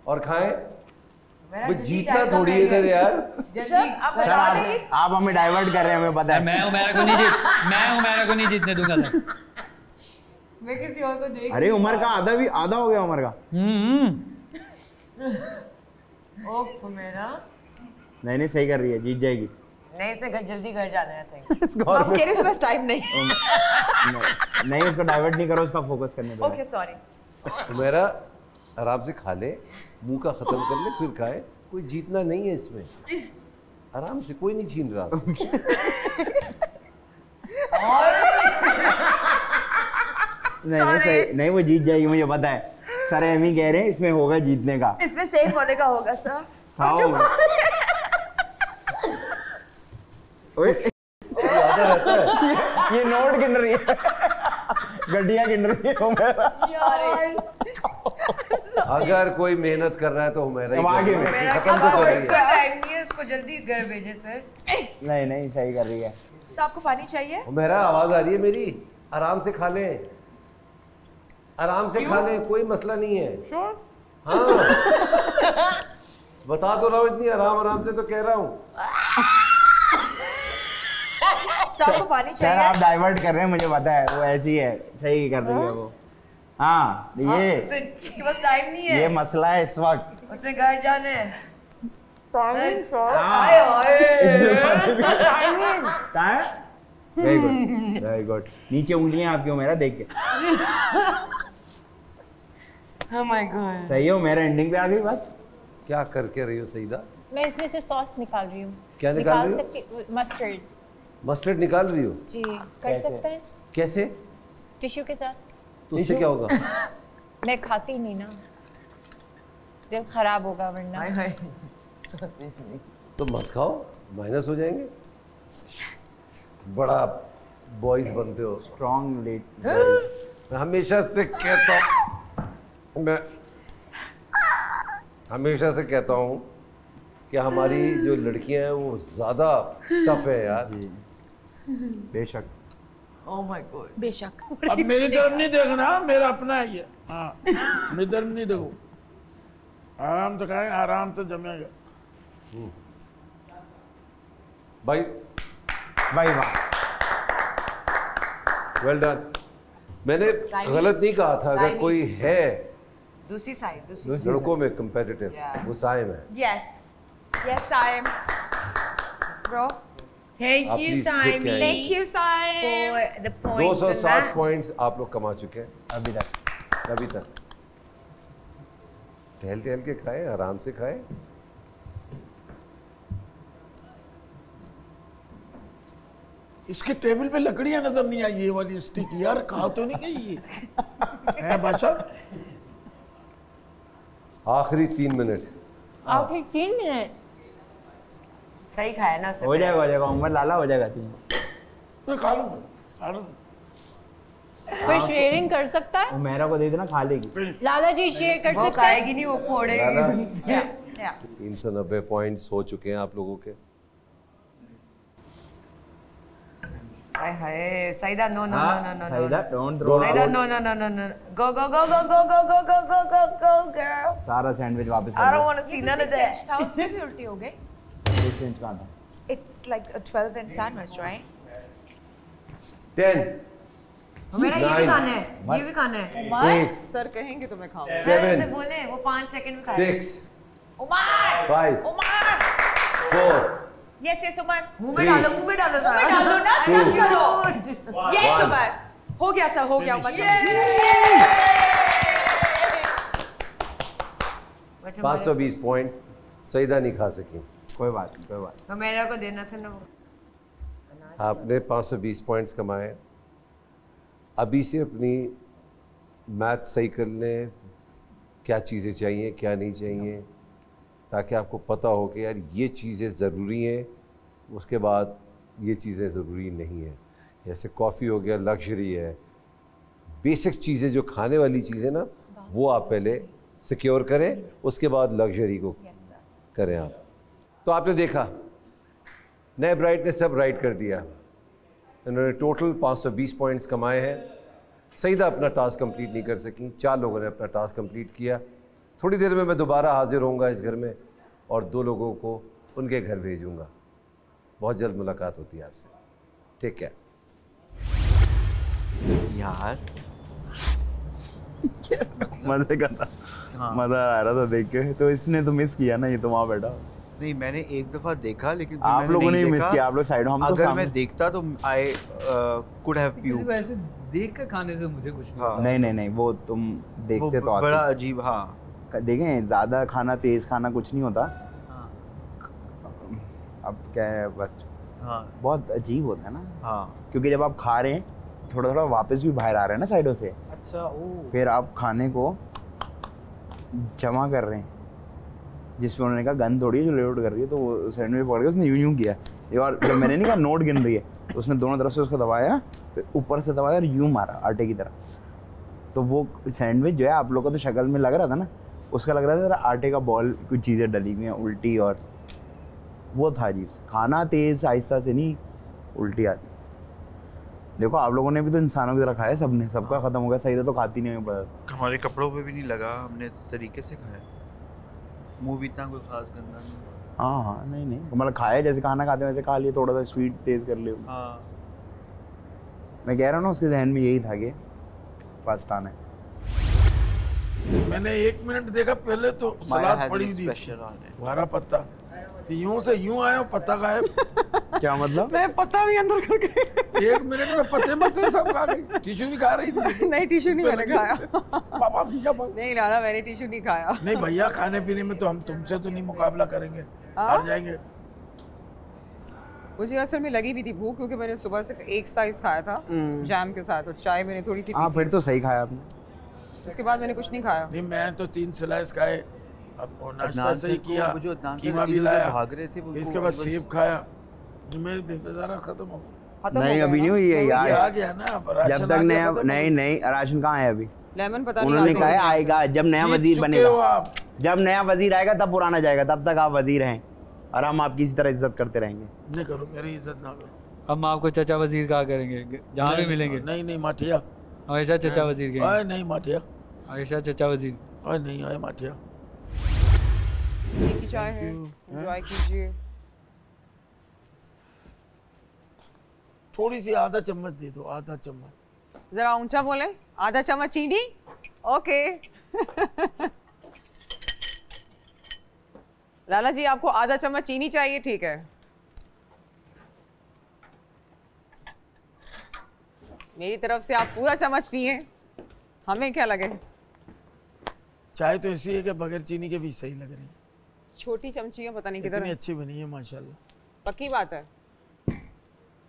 Speaker 1: और खाएं। वो जीतना थोड़ी है इधर यार।
Speaker 3: सर आप हमें डाइवर्ट कर रहे हैं, हमें पता है।
Speaker 4: मैं उमेरा को नहीं जीतने दूंगा सर।
Speaker 8: मैं किसी और को देख।
Speaker 3: अरे उमर का आधा हो गया उमर का।
Speaker 8: ओफ मेरा।
Speaker 3: नहीं सही कर रही है, जीत जाएगी।
Speaker 8: नहीं, इसे जल्दी घर जाना है।
Speaker 6: हम कह रहे हैं बस टाइम नहीं।
Speaker 3: नहीं उसको डाइवर्ट नहीं करो, उसका फोकस करने दो।
Speaker 6: Okay sorry.
Speaker 1: मेरा आराम से खा ले, मुंह का खत्म कर ले, फिर खाए। कोई जीतना नहीं है इसमें, आराम से, कोई नहीं छीन रहा।
Speaker 3: नहीं वो जीत जाएगी, मुझे पता है। सर हम ही कह रहे हैं इसमें होगा जीतने का।
Speaker 6: इसमें सेफ होने का होगा सर।
Speaker 3: ये नोट गिन रही है, गड्डियां गिन रही है हुमैरा।
Speaker 1: अगर कोई मेहनत कर रहा है तो हुमैरा ही
Speaker 3: आगे में
Speaker 1: खत्म तो कर रही है।
Speaker 6: टाइम नहीं है, उसको जल्दी घर भेजे सर।
Speaker 3: नहीं नहीं सही कर रही है।
Speaker 6: तो आपको पानी चाहिए?
Speaker 1: हुमैरा आवाज आ रही है मेरी, आराम से खा लें, आराम से खा लें, कोई मसला नहीं है। हाँ बता तो रहा हूँ, इतनी आराम से तो कह रहा हूँ।
Speaker 6: आपको पानी
Speaker 3: सर आप डाइवर्ट कर रहे हैं, मुझे पता है, वो ऐसी है, सही कर रही है वो। हाँ ये
Speaker 6: उसके पास टाइम नहीं है,
Speaker 3: ये मसला है इस वक्त।
Speaker 6: उसने घर जाना है।
Speaker 3: Very good very good. नीचे उंगलियां आपकी हो मेरा देख के।
Speaker 6: Oh my God.
Speaker 3: सही हो, मेरा एंडिंग पे आ गई बस।
Speaker 1: क्या करके रही हो सईदा?
Speaker 9: मैं इसमें से सॉस निकाल रही हूँ।
Speaker 1: क्या निकाल रही हो?
Speaker 9: सकती मस्टर्ड।
Speaker 1: मस्टर्ड निकाल रही हो?
Speaker 9: जी कर सकते हैं
Speaker 1: कैसे?
Speaker 9: टिश्यू के साथ।
Speaker 1: तो उससे क्या होगा?
Speaker 9: मैं खाती नहीं ना, दिल खराब होगा वरना।
Speaker 1: तो मत खाओ, माइनस हो जाएंगे। बड़ा बॉयज बनते हो।
Speaker 3: Strong let.
Speaker 1: मैं हमेशा से कहता हूँ कि हमारी जो लड़कियां हैं वो ज़्यादा टफ है यार।
Speaker 3: बेशक।
Speaker 6: Oh my God.
Speaker 9: बेशक।
Speaker 5: अब मेरी तरफ नहीं देखना, मेरा अपना है ये। हाँ मेरी तरफ नहीं देखो, आराम से खाएं, आराम से जमेगा।
Speaker 1: भाई
Speaker 3: भाई वाह,
Speaker 1: वेल डन। मैंने गलत नहीं कहा था, अगर कोई है
Speaker 6: दूसरी साइड,
Speaker 1: लड़कों में competitive, वो साइम है।
Speaker 6: Yes, Saim. Bro.
Speaker 1: Thank you, Saimi.
Speaker 6: Thank you, Saim.
Speaker 9: For the points.
Speaker 1: 207 points आप लोग कमा चुके हैं
Speaker 3: अभी तक।
Speaker 1: टहल के खाएं, आराम से खाएं।
Speaker 5: इसके टेबल पे लकड़ियां नजर नहीं आई, ये वाली स्टिक यार, कहा तो नहीं गई ये है बादशाह।
Speaker 1: आखिरी 3 मिनट।
Speaker 9: आखिर 3 मिनट।
Speaker 6: सही खाया ना
Speaker 3: हो जाएगा उम्र लाला हो जाएगा 3।
Speaker 5: तो खा लो।
Speaker 9: कोई शेयरिंग कर सकता है?
Speaker 3: वो मेरा को दे देना, खा लेगी।
Speaker 9: लाला जी शेयर कर
Speaker 6: वो
Speaker 9: सकते हैं?
Speaker 6: खाएगी नहीं, वो फोड़ेगी।
Speaker 1: 390 पॉइंट्स हो चुके हैं आप लोगों के।
Speaker 6: हाय हाय, Saida no no no no no
Speaker 3: Saida don't throw.
Speaker 6: Saida no no no no no, go go go go go go go go go go go girl.
Speaker 3: सारा सैंडविच वापस
Speaker 6: I don't want to see none of that.
Speaker 10: था उसमें भी उल्टी हो गई।
Speaker 3: 1 इंच का था।
Speaker 10: It's like a 12-inch sandwich, right?
Speaker 1: 10
Speaker 6: मेरा ये भी खाना है, ये भी खाना है।
Speaker 1: 8
Speaker 8: सर कहेंगे तो मैं खाऊंगा।
Speaker 1: 7
Speaker 6: बोले वो 5 सेकंड में खाएगा।
Speaker 1: 6
Speaker 6: उमर
Speaker 1: 5
Speaker 6: उमर
Speaker 1: 4
Speaker 10: Yes, उमर।
Speaker 6: मुंह में डालो, मुंह में डालो
Speaker 10: मुंह में डालो ना।
Speaker 1: Two.
Speaker 10: Yes, उमर। हो गया सर, हो गया उमर।
Speaker 1: 520 पॉइंट सईदा नहीं खा सकी।
Speaker 3: कोई बात नहीं।
Speaker 6: तो मेरा को देना था ना वो।
Speaker 1: आपने 520 पॉइंट्स कमाए। अभी से अपनी मैथ सही कर लें, क्या चीज़ें चाहिए क्या नहीं चाहिए, ताकि आपको पता हो कि यार ये चीज़ें ज़रूरी हैं, उसके बाद ये चीज़ें ज़रूरी नहीं है। जैसे कॉफ़ी हो गया, लग्जरी है, बेसिक चीज़ें जो खाने वाली चीज़ें ना, वो आप पहले सिक्योर करें, उसके बाद लग्जरी को करें आप। तो आपने देखा नए ब्राइट ने सब राइट कर दिया। इन्होंने टोटल 520 पॉइंट्स कमाए हैं। सईदा अपना टास्क कंप्लीट नहीं कर सकी, 4 लोगों ने अपना टास्क कंप्लीट किया। थोड़ी देर में मैं दोबारा हाजिर होऊंगा इस घर में और 2 लोगों को उनके घर भेजूंगा। बहुत जल्द मुलाकात होती है आपसे। ठीक है
Speaker 7: यार,
Speaker 3: मजे का था। मजा आ रहा था देख के। तो इसने तो मिस किया ना, ये तो वहाँ बैठा।
Speaker 7: नहीं मैंने एक दफा देखा, लेकिन
Speaker 3: आप लोगों ने मिस किया, आप लोग साइड। हम तो
Speaker 7: अगर मैं देखता तो आई कुड हैव प्यूक्ड।
Speaker 4: ऐसे देख कर खाने से मुझे कुछ
Speaker 3: नहीं नहीं, वो तुम देखते तो
Speaker 7: बड़ा अजीब। हाँ
Speaker 3: देखें, ज़्यादा खाना, तेज खाना कुछ नहीं होता। अब क्या है, बस बहुत अजीब होता है ना। क्योंकि जब आप खा रहे हैं थोड़ा थोड़ा वापस भी बाहर आ रहा है ना साइडों से।
Speaker 4: अच्छा।
Speaker 3: फिर आप खाने को जमा कर रहे हैं, जिसमें उन्होंने कहा गन थोड़ी है जो लोड कर रही है, तो वो सैंडविच पकड़ के उसने यूं किया ये, और जब मैंने नहीं कहा नोट गिन रही है तो उसने दोनों तरफ से उसको दबाया, फिर ऊपर से दबाया और यूं मारा आटे की तरह। तो वो सैंडविच जो है आप लोगों को तो शक्ल में लग रहा था ना, उसका लग रहा था आटे का बॉल, कुछ चीज़ें डली हुई हैं उल्टी, और वो था अजीब से। खाना तेज़ आहिस्ता से नहीं, उल्टी आती। देखो आप लोगों ने भी तो इंसानों की तरह खाया, सबने, सबका खत्म हो गया। सही तो खाती नहीं पड़ा,
Speaker 7: हमारे कपड़ों पे भी नहीं लगा, हमने तरीके से खाया, मुंह भी इतना कोई खास गंदा नहीं।
Speaker 3: हाँ नहीं मतलब खाया जैसे खाना खाते वैसे खा लिए, थोड़ा सा स्वीट तेज कर लिया।
Speaker 7: हाँ
Speaker 3: मैं कह रहा हूँ ना उसके जहन में यही था कि पाकिस्तान है।
Speaker 5: मैंने 1 मिनट देखा पहले तो सलाद पड़ी थी, हरा पत्ता यूं से यूं आया, पत्ता गायब।
Speaker 3: क्या मतलब?
Speaker 8: मैं पत्ता भी अंदर करके
Speaker 5: 1 मिनट में पत्ते सब खा गई। टिश्यू भी खा रही थी।
Speaker 8: नहीं टिश्यू नहीं मैंने खाया।
Speaker 5: पापा
Speaker 8: नहीं लाला मैंने टिश्यू नहीं खाया।
Speaker 5: नहीं भैया, खाने पीने में तो हम तुमसे तो नहीं मुकाबला करेंगे, हार जाएंगे।
Speaker 8: मुझे असल में लगी भी थी भूख, क्योंकि मैंने सुबह सिर्फ एक स्लाइस खाया था जैम के साथ, और चाय मैंने थोड़ी सी
Speaker 3: हाँ, फिर तो सही खाया आपने।
Speaker 8: उसके बाद मैंने कुछ नहीं खाया।
Speaker 5: नहीं मैं तो 3 स्लाइस खाए, अब नाश्ता सही किया, कीमा भी लाया, भाग रहे थे, इसके बाद सेब खाया, मेरे बेचारा खत्म हो गया।
Speaker 3: नहीं अभी नहीं हुई है यार,
Speaker 5: आ गया ना
Speaker 3: जब तक नया नहीं राशन कहाँ है अभी?
Speaker 8: लेमन पता नहीं,
Speaker 3: उन्होंने कहा आएगा जब नया वजीर बनेगा, जब नया वजीर आएगा तब पुराना जाएगा, तब तक आप वजीर हैं और हम आपकी इसी तरह इज्जत करते रहेंगे।
Speaker 5: नहीं करो, मेरी इज्जत ना करो।
Speaker 4: हम आपको चचा वजीर कहा करेंगे जहाँ भी मिलेंगे।
Speaker 5: नहीं माठिया,
Speaker 4: हमेशा चचा वजीर के।
Speaker 5: नहीं माठिया,
Speaker 4: हमेशा चचा वजीर।
Speaker 5: नहीं आए माठिया।
Speaker 8: चाय है, एंजॉय कीजिए।
Speaker 5: थोड़ी सी आधा चम्मच दे दो, आधा चम्मच।
Speaker 8: जरा ऊंचा बोले, आधा चम्मच चीनी। ओके लाला जी आपको आधा चम्मच चीनी चाहिए, ठीक है। मेरी तरफ से आप पूरा चम्मच पिए, हमें क्या लगे।
Speaker 5: चाय तो ऐसी है कि बगैर चीनी के भी सही लग रही है।
Speaker 8: छोटी चमचियाँ पता नहीं किधर
Speaker 5: इतनी अच्छी बनी है माशाल्लाह।
Speaker 8: पक्की बात है,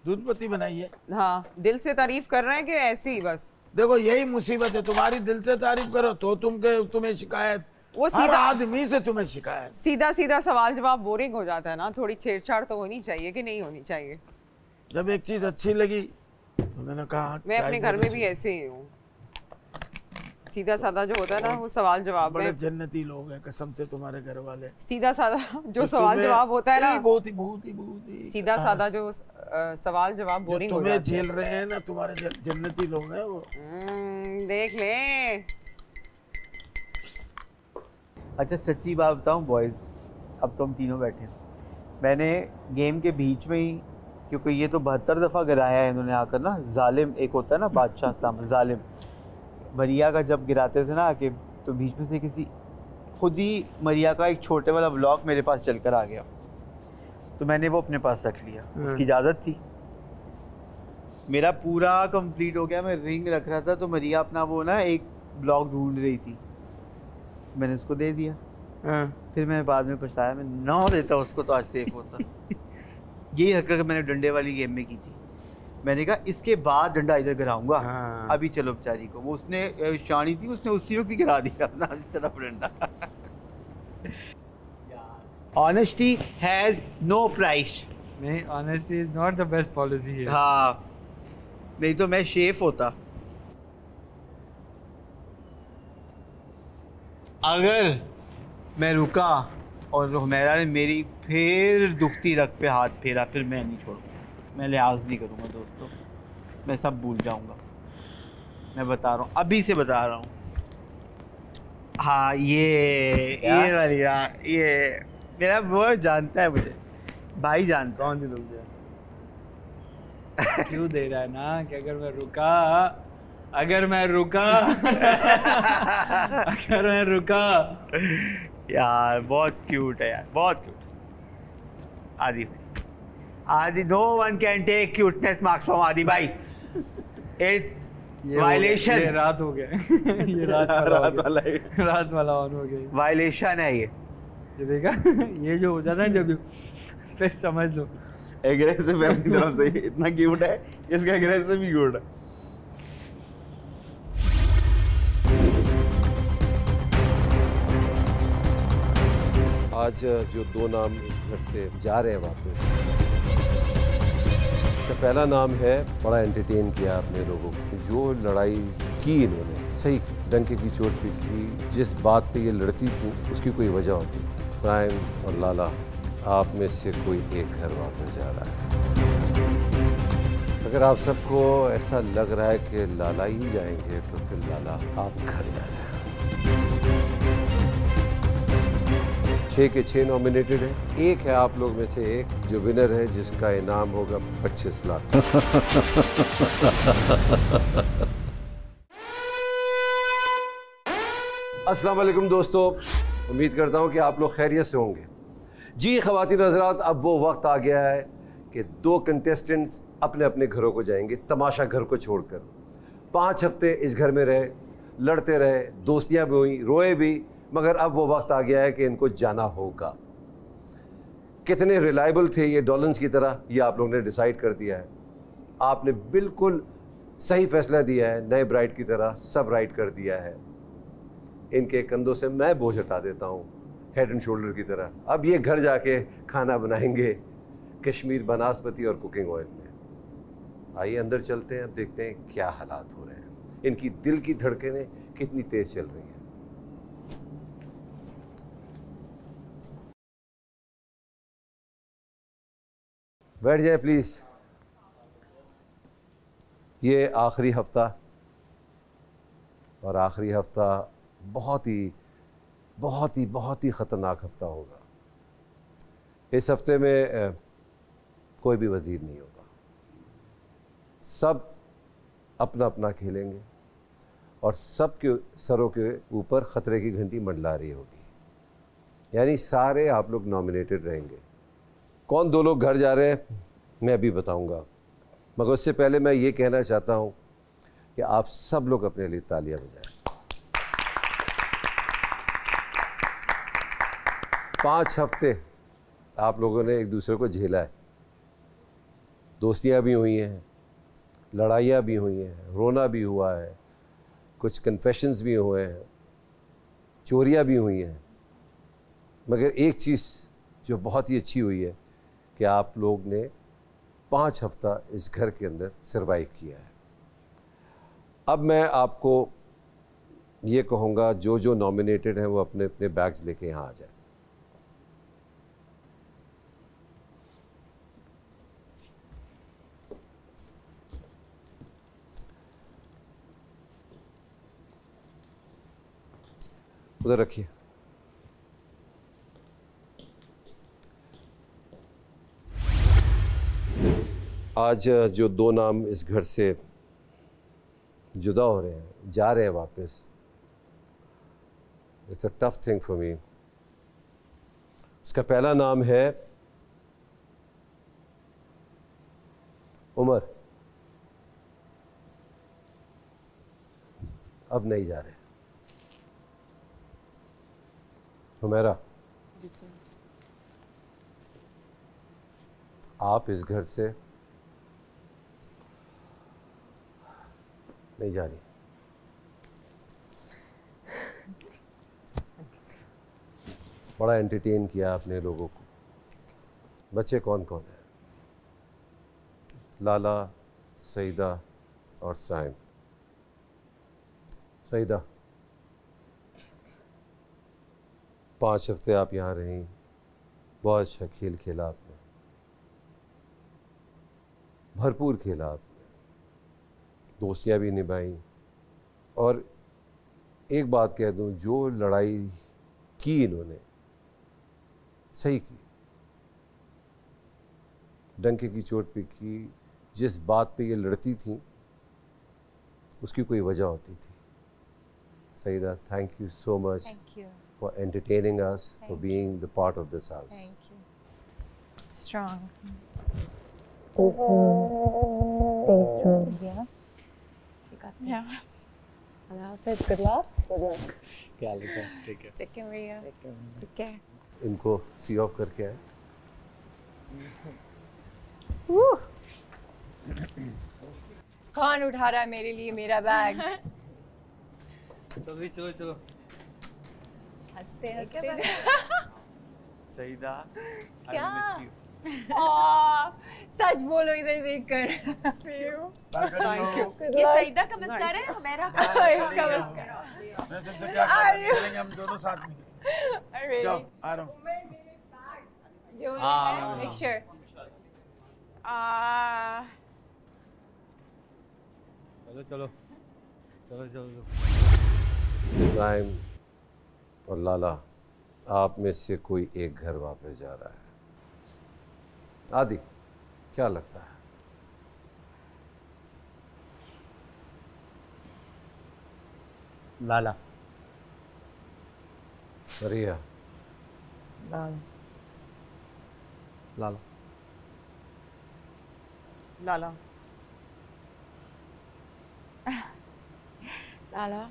Speaker 5: दूध पत्ती बनाई है।
Speaker 8: हाँ, दिल से तारीफ कर रहे हैं कि ऐसी ही बस।
Speaker 5: देखो यही मुसीबत है, तुम्हारी दिल से तारीफ करो तो तुम्हें शिकायत,
Speaker 8: वो
Speaker 5: हर
Speaker 8: सीधा
Speaker 5: आदमी से तुम्हें शिकायत।
Speaker 8: सीधा सवाल जवाब बोरिंग हो जाता है ना, थोड़ी छेड़छाड़ तो होनी चाहिए कि नहीं होनी चाहिए।
Speaker 5: जब एक चीज अच्छी लगी तो मैंने कहा,
Speaker 8: मैं अपने घर में भी ऐसे ही हूँ, सीधा साधा जो होता है ना वो सवाल जवाब
Speaker 5: बड़े
Speaker 8: में।
Speaker 5: जन्नती लोग हैं कसम से तुम्हारे घर वाले।
Speaker 8: सीधा साधा जो सवाल जवाब होता है ना,
Speaker 5: बहुत ही
Speaker 8: सीधा साधा जो सवाल जवाब बोरिंग हो जाता है।
Speaker 5: तुम्हें झेल रहे हैं ना तुम्हारे जन्नती लोग हैं वो।
Speaker 8: देख ले।
Speaker 7: अच्छा सच्ची बात बताऊं बॉयज, अब तो हम तीनों बैठे हैं, मैंने गेम के बीच में ही, क्योंकि ये तो 72 दफ़ा गिराया है इन्होंने आकर ना, जालिम एक होता है ना बादशाह इस्लाम, जालिम मरिया का जब गिराते थे ना आके, तो बीच में से किसी खुद ही मरिया का एक छोटे वाला ब्लॉग मेरे पास चलकर आ गया, तो मैंने वो अपने पास रख लिया, उसकी इजाज़त थी। मेरा पूरा कंप्लीट हो गया, मैं रिंग रख रहा था तो मरिया अपना वो ना एक ब्लॉग ढूंढ रही थी, मैंने उसको दे दिया। फिर मैं बाद में पछताया, मैं 9 देता उसको तो आज सेफ होता। यही हरकत मैंने डंडे वाली गेम में की थी, मैंने कहा इसके बाद डंडा इधर गिराऊंगा। अभी चलो बेचारी को, वो उसने शानी थी, उसने उसी वक्त ही गिरा दिया अपना इस तरफ डंडा। Honesty has no price.
Speaker 4: नहीं, honesty is not the best policy है।
Speaker 7: हाँ, नहीं तो मैं शेफ होता। अगर मैं रुका और हुमैरा ने मेरी फिर दुखती रग पे हाथ फेरा, फिर मैं नहीं छोड़ूंगा, मैं लिहाज नहीं करूँगा दोस्तों, मैं सब भूल जाऊँगा, मैं बता रहा हूँ, अभी से बता रहा हूँ। हाँ ये वाली, हाँ ये मेरा वो जानता है, मुझे भाई जानता हूँ।
Speaker 4: क्यों दे रहा है ना कि अगर मैं रुका
Speaker 7: यार बहुत क्यूट है यार, बहुत cute. Aadi no one can take cuteness marks from Aadi भाई। It's violation.
Speaker 4: ये रात हो गया। ये रात वाला ऑन हो गया।
Speaker 7: वायलेशन है ये
Speaker 4: देखा। ये जो हो जाता है जब फिर समझ लो
Speaker 3: एग्रेसिव है अपनी तरफ से, इतना क्यूट है, इसका एग्रेसिव भी क्यूट है।
Speaker 1: आज जो दो नाम इस घर से जा रहे हैं वापस, इसका पहला नाम है, बड़ा एंटरटेन किया आपने लोगों को। जो लड़ाई की इन्होंने, सही की, डंके की चोट पे की, जिस बात पे ये लड़ती थी उसकी कोई वजह होती थी। साइम और लाला, आप में से कोई एक घर वापस जा रहा है। अगर आप सबको ऐसा लग रहा है कि लाला ही जाएंगे तो फिर लाला आप घर जा रहे हैं। 6 के 6 नॉमिनेटेड है। एक है आप लोग में से एक जो विनर है, जिसका इनाम होगा 25 लाख। अस्सलाम वालेकुम दोस्तों, उम्मीद करता हूँ कि आप लोग खैरियत से होंगे। जी ख़वातीन हज़रात, अब वो वक्त आ गया है कि 2 कंटेस्टेंट्स अपने अपने घरों को जाएंगे, तमाशा घर को छोड़कर। 5 हफ्ते इस घर में रहे, लड़ते रहे, दोस्तियाँ भी हुई, रोए भी, मगर अब वो वक्त आ गया है कि इनको जाना होगा। कितने रिलायबल थे ये डॉलन्स की तरह, ये आप लोगों ने डिसाइड कर दिया है। आपने बिल्कुल सही फैसला दिया है, नए ब्राइड की तरह सब राइट कर दिया है। इनके कंधों से मैं बोझ हटा देता हूँ, हेड एंड शोल्डर की तरह। अब ये घर जाके खाना बनाएंगे कश्मीर बनास्पति और कुकिंग ऑयल में। आइए अंदर चलते हैं, अब देखते हैं क्या हालात हो रहे हैं, इनकी दिल की धड़कनें कितनी तेज़ चल रही हैं। बैठ जाए प्लीज़। ये आखिरी हफ्ता, और आखिरी हफ्ता बहुत ही ख़तरनाक हफ्ता होगा। इस हफ्ते में कोई भी वज़ीर नहीं होगा, सब अपना अपना खेलेंगे और सब के सरों के ऊपर ख़तरे की घंटी मंडला रही होगी। यानी सारे आप लोग नॉमिनेटेड रहेंगे। कौन 2 लोग घर जा रहे हैं मैं अभी बताऊंगा, मगर उससे पहले मैं ये कहना चाहता हूं कि आप सब लोग अपने लिए तालियां बजाएं। 5 हफ्ते आप लोगों ने एक दूसरे को झेला है, दोस्तियां भी हुई हैं, लड़ाइयाँ भी हुई हैं, रोना भी हुआ है, कुछ कन्फेशंस भी हुए हैं, चोरियाँ भी हुई हैं, मगर एक चीज़ जो बहुत ही अच्छी हुई है कि आप लोग ने 5 हफ्ता इस घर के अंदर सरवाइव किया है। अब मैं आपको ये कहूँगा, जो जो नॉमिनेटेड हैं वो अपने अपने बैग्स लेके यहाँ आ जाए। उधर रखिए। आज जो 2 नाम इस घर से जुदा हो रहे हैं, जा रहे हैं वापस, it's a tough thing for me. उसका पहला नाम है उमर। अब नहीं जा रहे। हुमैरा, आप इस घर से नहीं जा रही। बड़ा एंटरटेन किया आपने लोगों को। बच्चे कौन कौन हैं? लाला, सईदा और साइम। सईदा, 5 हफ्ते आप यहाँ रहीं, बहुत अच्छा खेल खेला आपने, भरपूर खेला आपने, दोस्तियाँ भी निभाई। और एक बात कह दूँ, जो लड़ाई की इन्होंने, सही की, डंके की चोट पे की, जिस बात पे ये लड़ती थी उसकी कोई वजह होती थी। Saida, thank you so much for entertaining us, for being the part of this house.
Speaker 9: Thank you. Strong.
Speaker 11: Stay strong.
Speaker 9: Yeah. You got this.
Speaker 11: Yeah.
Speaker 9: Allah Hafiz. Good luck.
Speaker 4: क्या लिखा? ठीक है।
Speaker 9: Take care, Ria. Take care.
Speaker 1: इनको सी ऑफ करके आए।
Speaker 9: कौन उठा रहा है मेरे लिए मेरा बैग?
Speaker 4: चलो चलो चलो।
Speaker 9: हंसते हंसते
Speaker 7: सईदा,
Speaker 9: क्या?
Speaker 7: I miss you.
Speaker 9: सच बोलो इधर देख कर।
Speaker 5: Thank you.
Speaker 6: ये सईदा का मस्कारा है, हुमैरा का
Speaker 9: इसका मस्कारा।
Speaker 5: मैं तुमसे क्या करेंगे, हम दोनों साथ में
Speaker 9: अरे
Speaker 5: जाओ, आ रहा हूँ।
Speaker 9: जो make sure।
Speaker 4: चलो चलो चलो चलो।
Speaker 1: टाइम और लाला, आप में से कोई एक घर वापस जा रहा है। आदि, क्या लगता है?
Speaker 7: लाला।
Speaker 1: रिया।
Speaker 5: लाला।
Speaker 4: लाला।
Speaker 8: लाला।
Speaker 6: लाला।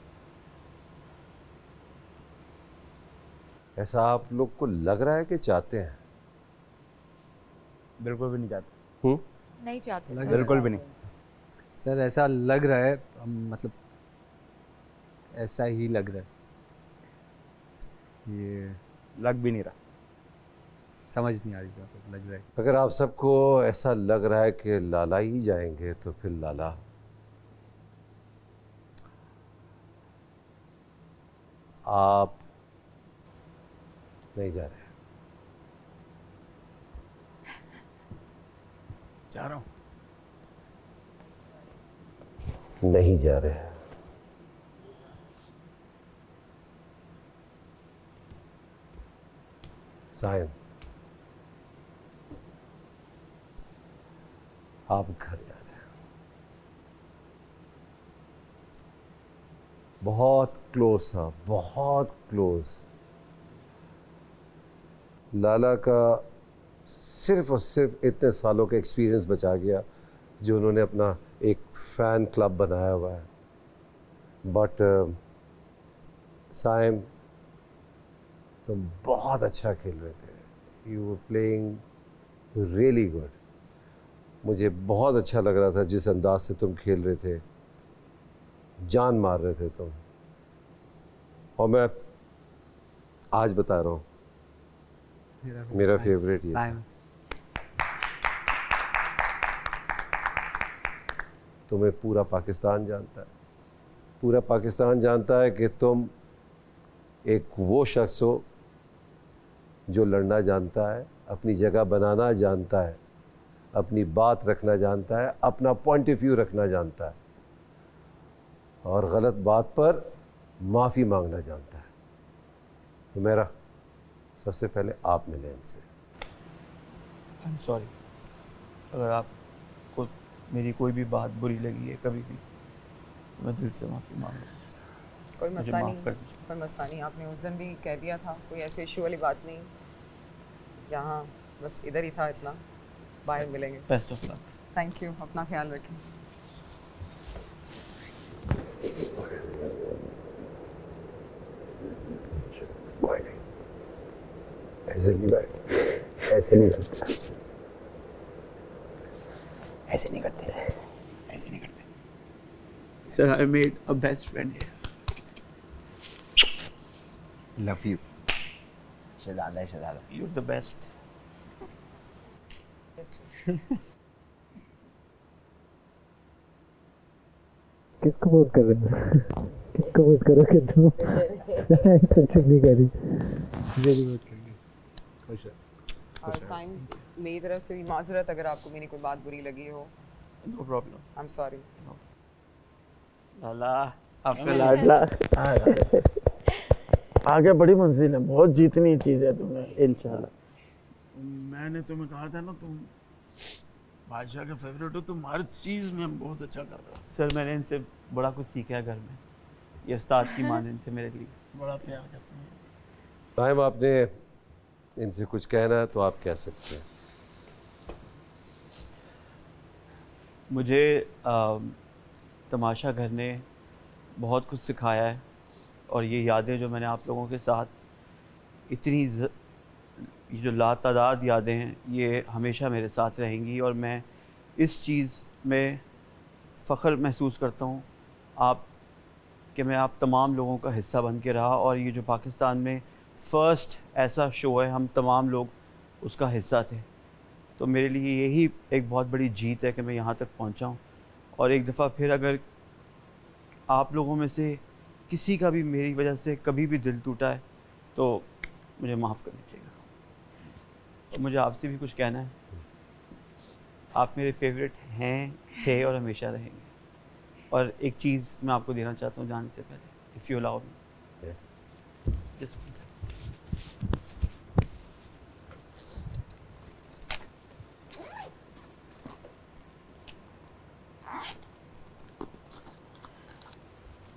Speaker 1: ऐसा आप लोग को लग रहा है कि चाहते हैं?
Speaker 7: बिल्कुल भी नहीं चाहते।
Speaker 6: नहीं चाहते।
Speaker 7: बिल्कुल भी नहीं।
Speaker 4: सर ऐसा लग रहा है, मतलब ऐसा ही लग रहा है। ये
Speaker 7: लग भी नहीं रहा,
Speaker 4: समझ नहीं आ रही बात, लग रहा है।
Speaker 1: अगर आप सबको ऐसा लग रहा है कि लाला ही जाएंगे तो फिर लाला। आप नहीं जा रहे?
Speaker 5: जा रहा हूँ।
Speaker 1: नहीं जा रहे। सायम, आप घर जा रहे हैं। बहुत क्लोज था, बहुत क्लोज। लाला का सिर्फ और सिर्फ इतने सालों का एक्सपीरियंस बचा गया जो उन्होंने अपना एक फ़ैन क्लब बनाया हुआ है। बट साइम, तुम बहुत अच्छा खेल रहे थे। You were playing really good. मुझे बहुत अच्छा लग रहा था जिस अंदाज से तुम खेल रहे थे, जान मार रहे थे तुम। और मैं आज बता रहा हूँ, मेरा फेवरेट ये था। तुम्हें पूरा पाकिस्तान जानता है, पूरा पाकिस्तान जानता है कि तुम एक वो शख्स हो जो लड़ना जानता है, अपनी जगह बनाना जानता है, अपनी बात रखना जानता है, अपना पॉइंट ऑफ व्यू रखना जानता है और गलत बात पर माफ़ी मांगना जानता है। तो मेरा सबसे पहले आप मिले इनसे।
Speaker 7: आई एम सॉरी, अगर आपको मेरी कोई भी बात बुरी लगी है कभी भी, तो मैं दिल से माफ़ी मांग रहा हूँ।
Speaker 8: कोई मसला नहीं, कोई मसला नहीं। आपने उस दिन भी कह दिया था, कोई ऐसे इशू वाली बात नहीं। यहाँ बस इधर ही था इतना, बाहर मिलेंगे।
Speaker 7: Best of luck.
Speaker 8: Thank you, अपना ख्याल रखें।
Speaker 1: ऐसे नहीं बैठ, ऐसे नहीं करते,
Speaker 7: ऐसे नहीं करते, ऐसे नहीं करते। Sir, I made a best friend here.
Speaker 3: Love you Shahzada, Shahzada.
Speaker 7: You are the best.
Speaker 11: किसको वोट कर रहे हो? किसको वोट करोगे तुम? कुछ नहीं करी। मेरी वोट करेंगे। खुश है।
Speaker 8: और साइन, मेरी तरफ से भी माजरत अगर आपको मेरी कोई बात बुरी लगी हो।
Speaker 7: No problem.
Speaker 8: I am sorry.
Speaker 7: लाला, आपका लाडला।
Speaker 5: आगे बड़ी मंजिल है, बहुत जीतनी चीज़ है तुम्हें
Speaker 7: इंशाल्लाह।
Speaker 5: मैंने तुम्हें कहा था ना, तुम बादशाह के फेवरेट हो, तुम हर चीज़ में बहुत अच्छा कर रहे हो।
Speaker 7: सर, मैंने इनसे बड़ा कुछ सीखा है घर में। ये उस्ताद की मानंद थे मेरे लिए।
Speaker 5: बड़ा प्यार करते हैं।
Speaker 1: टाइम आपने इनसे कुछ कहना है तो आप कह सकते हैं।
Speaker 7: मुझे तमाशा घर ने बहुत कुछ सिखाया है और ये यादें जो मैंने आप लोगों के साथ इतनी ये जो लातादाद यादें हैं, ये हमेशा मेरे साथ रहेंगी और मैं इस चीज़ में फ़ख्र महसूस करता हूँ कि मैं आप तमाम लोगों का हिस्सा बन के रहा और ये जो पाकिस्तान में फर्स्ट ऐसा शो है, हम तमाम लोग उसका हिस्सा थे, तो मेरे लिए यही एक बहुत बड़ी जीत है कि मैं यहाँ तक पहुँचा हूँ। और एक दफ़ा फिर अगर आप लोगों में से किसी का भी मेरी वजह से कभी भी दिल टूटा है तो मुझे माफ़ कर दीजिएगा। और मुझे आपसे भी कुछ कहना है, आप मेरे फेवरेट हैं, थे और हमेशा रहेंगे। और एक चीज़ मैं आपको देना चाहता हूँ जाने से पहले, if you allow me.
Speaker 1: Yes,
Speaker 7: just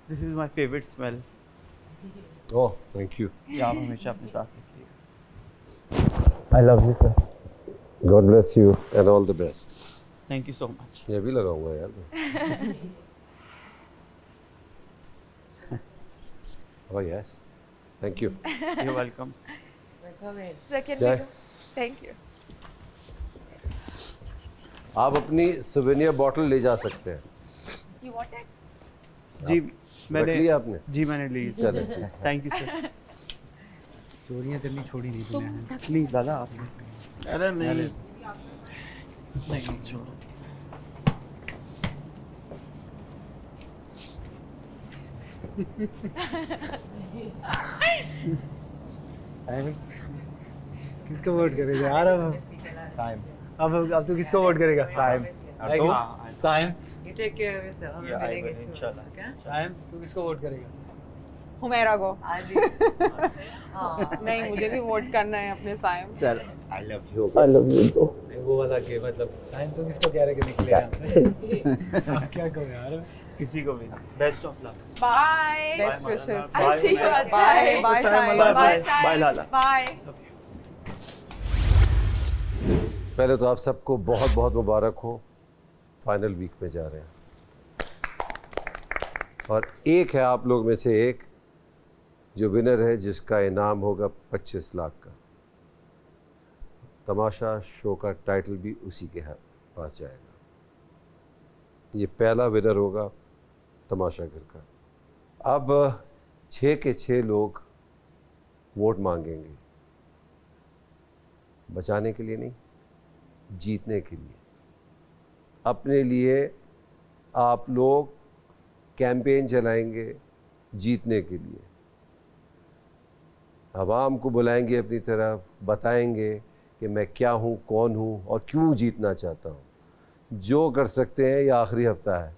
Speaker 7: this is my favourite smell.
Speaker 1: Oh thank you.
Speaker 7: ये आप हमेशा अपने साथ रखिएगा।
Speaker 11: I love you sir.
Speaker 1: God bless you and all the best.
Speaker 7: Thank you so much.
Speaker 1: ये भी लगा हुआ है यार मैं। Oh yes, thank you.
Speaker 7: You're welcome.
Speaker 6: Second
Speaker 1: Jai.
Speaker 6: Thank you.
Speaker 1: आप अपनी सुवेनियर बॉटल ले जा सकते हैं।
Speaker 6: You want it?
Speaker 7: जी
Speaker 1: रख लिया आपने?
Speaker 7: जी मैंने ली।
Speaker 1: चले।
Speaker 7: Thank you sir.
Speaker 11: चोरियां करनी छोड़ी नहीं तूने।
Speaker 7: नहीं दादा आप
Speaker 5: अरे नहीं नहीं छोड़ो।
Speaker 11: किसको वोट करेगा यार? अब तू किसको वोट करेगा? Saim.
Speaker 10: You take care of yourself. हम मिलेंगे soon. Okay?
Speaker 11: साइम तू किसको वोट करेगा?
Speaker 8: हुमैरा को।
Speaker 10: हाँ।
Speaker 8: नहीं मुझे भी वोट करना है अपने साइम।
Speaker 7: चल
Speaker 3: आई लव यू।
Speaker 11: वो वाला के मतलब साइम तू किसको कह रहे कि निकले यहाँ? क्या कहो यार?
Speaker 7: किसी को भी। Best of luck.
Speaker 6: Bye.
Speaker 8: Best wishes.
Speaker 6: I'll see you outside.
Speaker 8: Bye bye Saim.
Speaker 6: Bye, Sai.
Speaker 7: Bye Lala.
Speaker 6: Bye.
Speaker 1: पहले तो आप सबको बहुत बहुत मुबारक हो, फाइनल वीक में जा रहे हैं। और एक है आप लोग में से एक जो विनर है, जिसका इनाम होगा 25 लाख का। तमाशा शो का टाइटल भी उसी के पास जाएगा। ये पहला विनर होगा तमाशा घर का। अब 6 के 6 लोग वोट मांगेंगे, बचाने के लिए नहीं, जीतने के लिए। अपने लिए आप लोग कैंपेन चलाएंगे जीतने के लिए। आवाम को बुलाएंगे अपनी तरफ, बताएंगे कि मैं क्या हूँ, कौन हूँ और क्यों जीतना चाहता हूँ। जो कर सकते हैं, ये आखिरी हफ्ता है।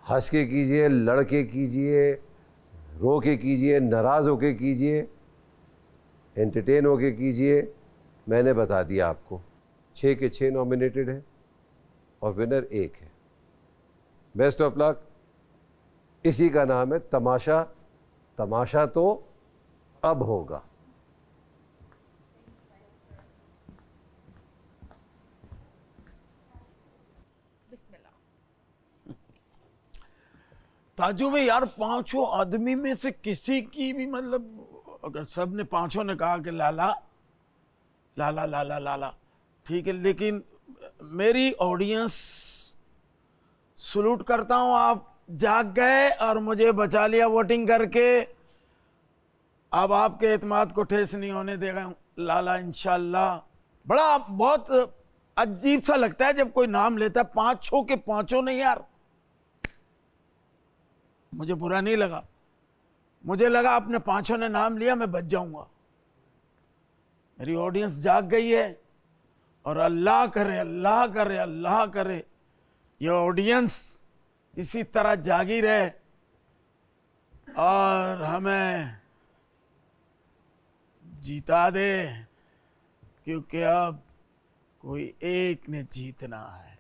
Speaker 1: हंस के कीजिए, लड़ के कीजिए, रो के कीजिए, नाराज़ होके कीजिए, एंटरटेन होके कीजिए। मैंने बता दिया आपको। 6 के 6 नॉमिनेटेड हैं और विनर एक है। Best of luck. इसी का नाम है तमाशा। तमाशा तो अब होगा।
Speaker 5: ताजू भाई यार, 5 आदमी में से किसी की भी मतलब अगर सब ने 5 ने कहा कि लाला लाला लाला लाला, ठीक है, लेकिन मेरी ऑडियंस सलूट करता हूं, आप जाग गए और मुझे बचा लिया वोटिंग करके। अब आपके एतमाद को ठेस नहीं होने देगा लाला, इंशाल्लाह। बड़ा बहुत अजीब सा लगता है जब कोई नाम लेता है। 5 के 5 नहीं यार, मुझे बुरा नहीं लगा। मुझे लगा आपने 5 ने नाम लिया, मैं बच जाऊंगा। मेरी ऑडियंस जाग गई है और अल्लाह करे अल्लाह करे अल्लाह करे ये ऑडियंस इसी तरह जागी रहे और हमें जीता दे, क्योंकि अब कोई एक ने जीतना है।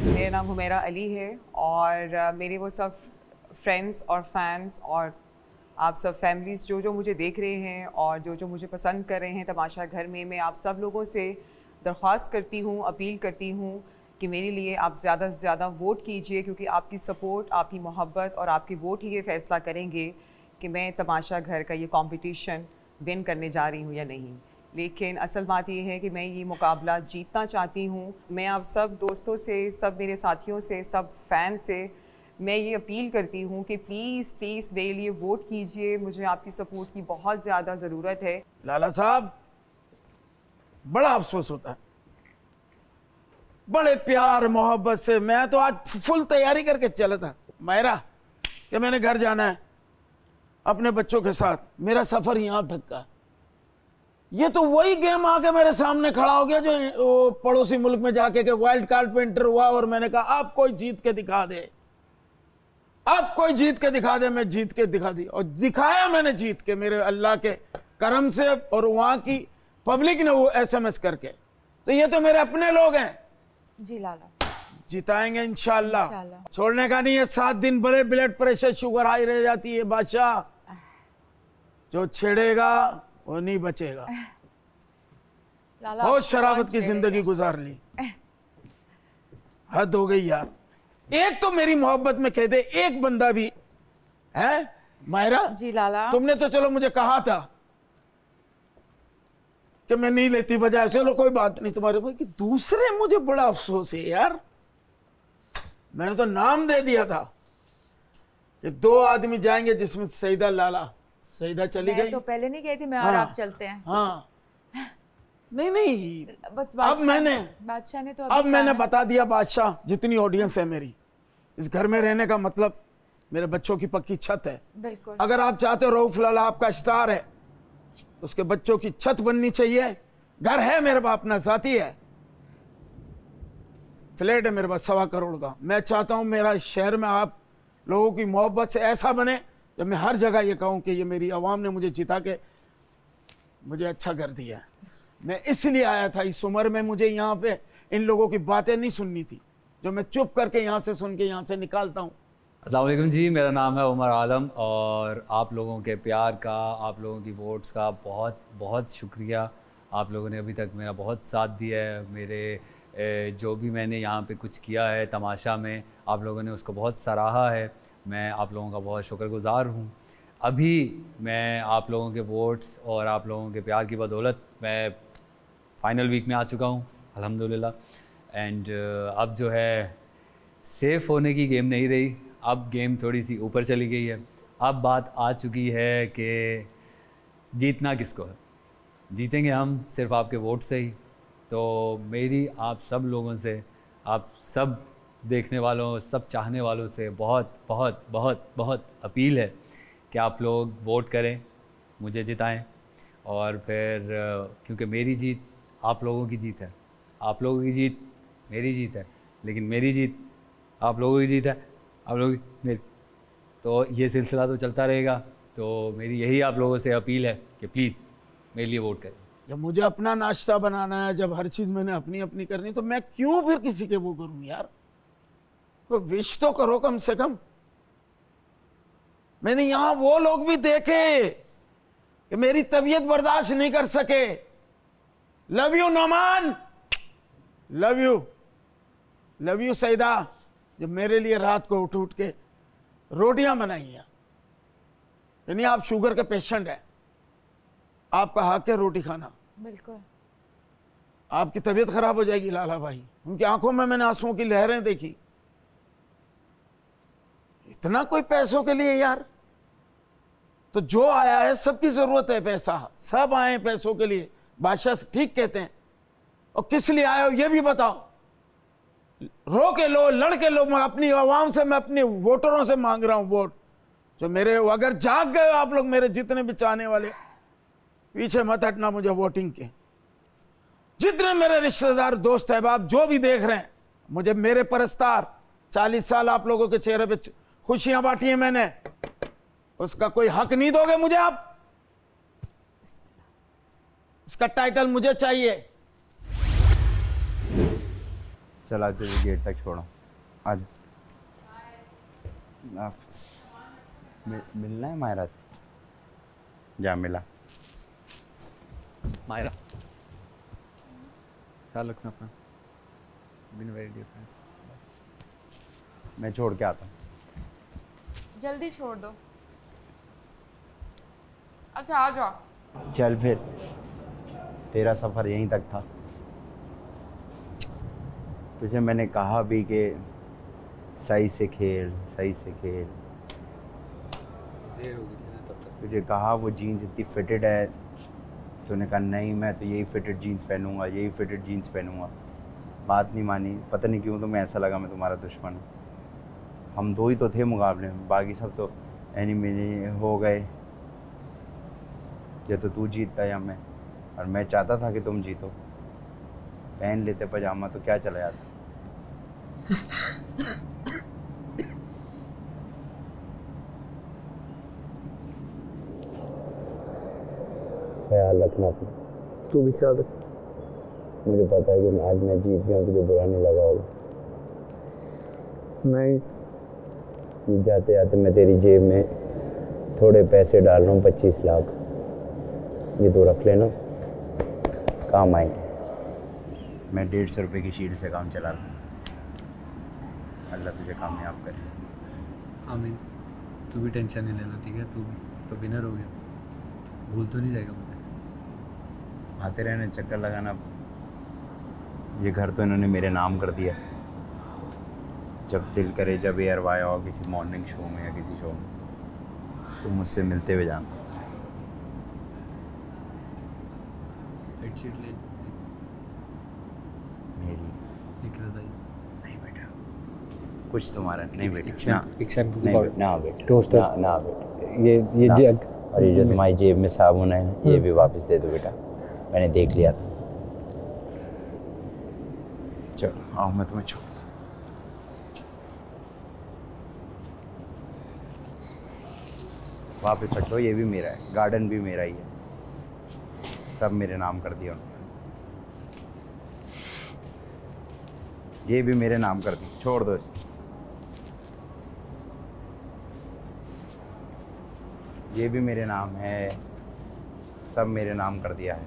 Speaker 8: मेरा नाम हुमैरा अली है और मेरे वो सब फ्रेंड्स और फैंस और आप सब फैमिलीज़ जो मुझे देख रहे हैं और जो मुझे पसंद कर रहे हैं तमाशा घर में, मैं आप सब लोगों से दरख्वास्त करती हूँ, अपील करती हूँ कि मेरे लिए आप ज़्यादा से ज़्यादा वोट कीजिए, क्योंकि आपकी सपोर्ट, आपकी मोहब्बत और आपके वोट ही ये फ़ैसला करेंगे कि मैं तमाशा घर का ये कंपटीशन विन करने जा रही हूँ या नहीं। लेकिन असल बात ये है कि मैं ये मुकाबला जीतना चाहती हूँ। मैं आप सब दोस्तों से, सब मेरे साथियों से, सब फैन से मैं ये अपील करती हूँ कि प्लीज़ प्लीज़ मेरे लिए वोट कीजिए, मुझे आपकी सपोर्ट की बहुत ज़्यादा ज़रूरत है।
Speaker 5: लाला साहब, बड़ा अफसोस होता है, बड़े प्यार मोहब्बत से मैं तो आज फुल तैयारी करके चला था मायरा कि मैंने घर जाना है अपने बच्चों के साथ, मेरा सफर यहाँ तक का। ये तो वही गेम आके मेरे सामने खड़ा हो गया जो वो पड़ोसी मुल्क में जाके के वाइल्ड कार्ड पे एंटर हुआ और मैंने कहा आप कोई जीत के दिखा दे, आप कोई जीत के दिखा दे। मैं जीत के दिखा दी और दिखाया मैंने जीत के, मेरे अल्लाह के करम से और वहां की पब्लिक ने वो SMS करके। तो ये तो मेरे अपने लोग हैं
Speaker 6: जी लाला,
Speaker 5: जिताएंगे इंशाल्लाह। छोड़ने का नहीं है, 7 दिन बड़े ब्लड प्रेशर शुगर हाई रह जाती है बादशाह, जो छेड़ेगा वो नहीं बचेगा। बहुत शराबत की जिंदगी गुजार ली, हद हो गई यार। एक तो मेरी मोहब्बत में कह दे एक बंदा भी है मायरा
Speaker 6: जी लाला,
Speaker 5: तुमने तो चलो मुझे कहा था कि मैं नहीं लेती बजाय, चलो कोई बात नहीं तुम्हारे भाई, कि दूसरे मुझे बड़ा अफसोस है यार। मैंने तो नाम दे दिया था कि 2 आदमी जाएंगे जिसमें सईदा लाला, सईदा चली गई
Speaker 6: तो पहले नहीं गई थी मैं और आप चलते हैं।
Speaker 5: हाँ नहीं
Speaker 6: बस
Speaker 5: अब मैंने
Speaker 6: बादशाह ने तो
Speaker 5: अब मैंने बता दिया बादशाह, जितनी ऑडियंस है मेरी, इस घर में रहने का मतलब मेरे बच्चों की पक्की छत है।
Speaker 6: बिल्कुल।
Speaker 5: अगर आप चाहते हो रऊफ लाला आपका स्टार है, उसके बच्चों की छत बननी चाहिए। घर है मेरे पास अपना साथी है, फ्लैट है मेरे पास 1.25 करोड़ का। मैं चाहता हूं मेरा इस शहर में आप लोगों की मोहब्बत से ऐसा बने जब मैं हर जगह ये कहूं कि ये मेरी आवाम ने मुझे जिता के मुझे अच्छा कर दिया। मैं इसलिए आया था, इस उम्र में मुझे यहाँ पे इन लोगों की बातें नहीं सुननी थी जो मैं चुप करके यहाँ से सुन के यहाँ से निकालता हूँ।
Speaker 4: अस्सलाम वालेकुम जी, मेरा नाम है उमर आलम और आप लोगों के प्यार का, आप लोगों की वोट्स का बहुत बहुत शुक्रिया। आप लोगों ने अभी तक मेरा बहुत साथ दिया है। मेरे जो भी मैंने यहाँ पे कुछ किया है तमाशा में, आप लोगों ने उसको बहुत सराहा है। मैं आप लोगों का बहुत शुक्रगुज़ार हूँ। अभी मैं आप लोगों के वोट्स और आप लोगों के प्यार की बदौलत मैं फाइनल वीक में आ चुका हूँ अल्हम्दुलिल्लाह। एंड अब जो है सेफ़ होने की गेम नहीं रही, अब गेम थोड़ी सी ऊपर चली गई है। अब बात आ चुकी है कि जीतना किसको है। जीतेंगे हम सिर्फ आपके वोट से ही। तो मेरी आप सब लोगों से, आप सब देखने वालों, सब चाहने वालों से बहुत बहुत बहुत बहुत अपील है कि आप लोग वोट करें, मुझे जिताएं। और फिर क्योंकि मेरी जीत आप लोगों की जीत है, आप लोगों की जीत मेरी जीत है, लेकिन मेरी जीत आप लोगों की जीत है, आप लोगों की मेरी। तो ये सिलसिला तो चलता रहेगा। तो मेरी यही आप लोगों से अपील है कि प्लीज़ मेरे लिए वोट करें।
Speaker 5: जब मुझे अपना नाश्ता बनाना है, जब हर चीज़ मैंने अपनी अपनी करनी, तो मैं क्यों फिर किसी के वो करूं यार। कोई विश तो करो कम से कम। मैंने यहाँ वो लोग भी देखे कि मेरी तबीयत बर्दाश्त नहीं कर सके। Love you Noman, love you Saida, जब मेरे लिए रात को उठ उठ के रोटियां बनाई हैं। यानी आप शुगर के पेशेंट हैं, आपका हक है रोटी खाना।
Speaker 6: बिल्कुल।
Speaker 5: आपकी तबीयत खराब हो जाएगी लाला भाई। उनकी आंखों में मैंने आंसुओं की लहरें देखी। इतना कोई पैसों के लिए यार। तो जो आया है, सबकी जरूरत है पैसा, सब आए पैसों के लिए। बादशाह ठीक कहते हैं। और किस लिए आए हो ये भी बताओ। रो के लो, लड़ के लो। मैं अपनी आवाम से, मैं अपने वोटरों से मांग रहा हूं वोट। जो मेरे, अगर जाग गए हो आप लोग, मेरे जितने भी चाहने वाले, पीछे मत हटना मुझे वोटिंग के। जितने मेरे रिश्तेदार, दोस्त अहबाब जो भी देख रहे हैं मुझे, मेरे परस्तार, 40 साल आप लोगों के चेहरे पे खुशियां बांटी हैं मैंने, उसका कोई हक नहीं दोगे मुझे आप? इसका टाइटल मुझे चाहिए।
Speaker 3: चला तुझे गेट तक छोड़ो। आज मिलना है मायरा से, जा मिला।
Speaker 4: मायरा, ख्याल रखना अपना। Been very dear friend.
Speaker 3: मैं छोड़ के आता हूँ।
Speaker 6: जल्दी छोड़ दो। अच्छा आ जाओ।
Speaker 3: चल फिर, तेरा सफ़र यहीं तक था। तुझे मैंने कहा भी कि सही से खेल, सही से खेल।
Speaker 4: देर हो गई थी ना तब तक।
Speaker 3: तुझे कहा वो जीन्स इतनी फिटेड है, तूने कहा नहीं मैं तो यही फिटेड जीन्स पहनूंगा, यही फिटेड जीन्स पहनूंगा। बात नहीं मानी, पता नहीं क्यों तुम्हें ऐसा लगा मैं तुम्हारा दुश्मन हूँ। हम दो ही तो थे मुकाबले में, बाकी सब तो एनिमी हो गए। या तो तू जीतता या मैं, और मैं चाहता था कि तुम जीतो। पहन लेते पजामा तो क्या चला जाता। ख्याल रखना अपना।
Speaker 11: तू भी ख्याल रख।
Speaker 3: मुझे पता है कि आज मैं जीत गया, तुझे बुरा नहीं लगा होगा।
Speaker 11: नहीं,
Speaker 3: ये जाते जाते मैं तेरी जेब में थोड़े पैसे डाल रहा हूँ, 25 लाख। ये तो रख लेना, काम आएंगे। मैं 150 रुपये की शील्ड से काम चला रहा हूँ। अल्लाह तुझे कामयाब करे।
Speaker 4: आमीन। तू भी टेंशन नहीं लेना, ठीक है? तू भी तो विनर हो गया, भूल तो नहीं जाएगा मुझे।
Speaker 3: आते रहने, चक्कर लगाना। ये घर तो इन्होंने मेरे नाम कर दिया। जब दिल करे, जब एयर वाया हो किसी मॉर्निंग शो में या किसी शो में, तो मुझसे मिलते हुए जाना।
Speaker 4: बेडशीट ले
Speaker 3: मेरी
Speaker 4: एक रज़ाई।
Speaker 3: नहीं बेटा, कुछ तुम्हारा नहीं बेटा।
Speaker 11: एक शैम्पू
Speaker 3: नहीं बेटा, ना बेटा,
Speaker 11: टोस्टर।
Speaker 3: ना बेटा।
Speaker 11: ये जग।
Speaker 3: और ये जो तुम्हारी जेब में साबुन है ना, ये भी वापस दे दो बेटा, मैंने देख लिया था। चलो आओ, मैं तुम्हें छोड़ दूँ। वापस हटो, ये भी मेरा है, गार्डन भी मेरा ही है, सब मेरे नाम कर दिया उन्होंने। ये भी मेरे नाम कर दी, छोड़ दो इसे। ये भी मेरे नाम है, सब मेरे नाम कर दिया है।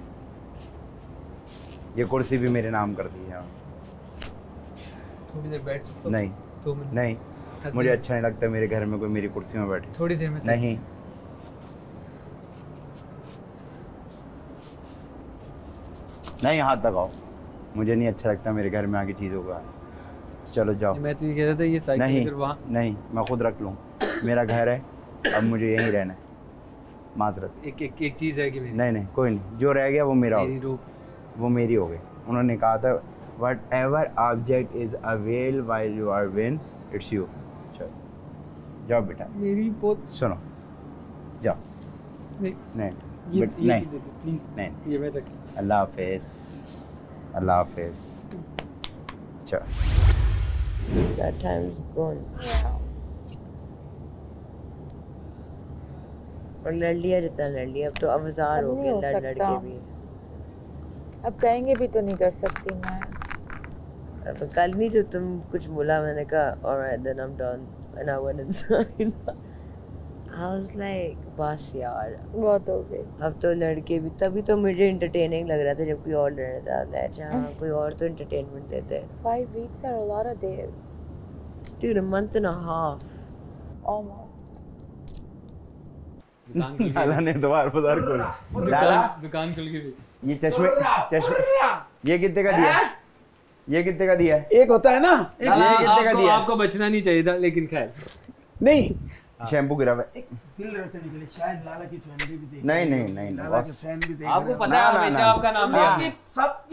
Speaker 3: ये कुर्सी भी मेरे नाम कर दी है।
Speaker 4: थोड़ी देर बैठ सकता हूँ?
Speaker 3: नहीं,
Speaker 4: 2 मिनट।
Speaker 3: नहीं, मुझे अच्छा नहीं लगता मेरे घर में कोई मेरी कुर्सी में बैठे।
Speaker 4: थोड़ी देर में
Speaker 3: नहीं, नहीं हाथ लगाओ, मुझे नहीं अच्छा लगता मेरे घर में आके चीज़ों का। चलो जाओ।
Speaker 4: मैं तो ये कह रहा था, ये साइकिल
Speaker 3: नहीं,
Speaker 4: फिर वहाँ।
Speaker 3: नहीं, मैं खुद रख लूँ, मेरा घर है, अब मुझे यहीं रहना है। माजरत।
Speaker 4: एक चीज़ है कि मेरी।
Speaker 3: नहीं नहीं, कोई नहीं, जो रह गया वो मेरा हो गया, वो मेरी हो गई। उन्होंने कहा था whatever object is available while you are win, it's you। चलो जाओ बेटा।
Speaker 4: मेरी बहुत।
Speaker 3: सुनो, जाओ।
Speaker 4: नहीं
Speaker 3: नहीं,
Speaker 4: ये
Speaker 3: नहीं
Speaker 4: प्लीज
Speaker 3: नहीं,
Speaker 4: ये मैं रख।
Speaker 3: अल्लाह हाफिज़, अल्लाह हाफिज़। चलो।
Speaker 6: That time's gone. और लड़ लिया जितना लड़ लिया, अब तो अवजार हो गए लड़ लड़ के भी।
Speaker 10: अब कहेंगे भी तो नहीं कर सकती मैं।
Speaker 6: अब कल नहीं तो तुम कुछ बोला, मैंने कहा alright then I'm done and I went inside. I was like बस यार
Speaker 10: बहुत हो गई।
Speaker 6: अब तो लड़के भी, तभी तो मुझे entertaining लग रहा था जब कोई और लड़ रहा था। जहाँ कोई और तो entertainment देते।
Speaker 10: 5 weeks are a lot of days.
Speaker 6: Dude, a month and a half.
Speaker 10: Almost.
Speaker 3: लाला ने द्वार बाजार खोल। लाला
Speaker 4: दुकान खुल गई।
Speaker 3: ये चश्मे ये कितने का दिया? ये कितने का दिया?
Speaker 5: एक होता है ना,
Speaker 3: ये कितने का दिया?
Speaker 4: आपको बचना नहीं चाहिए था, लेकिन खैर
Speaker 5: नहीं
Speaker 3: शैम्पू गिरा हुआ है।
Speaker 5: दिल रखने के लिए शायद लाला की फैमिली भी देख।
Speaker 3: नहीं नहीं नहीं,
Speaker 5: लाला के फैन भी देख।
Speaker 4: आपको पता है हमेशा आपका नाम लिया,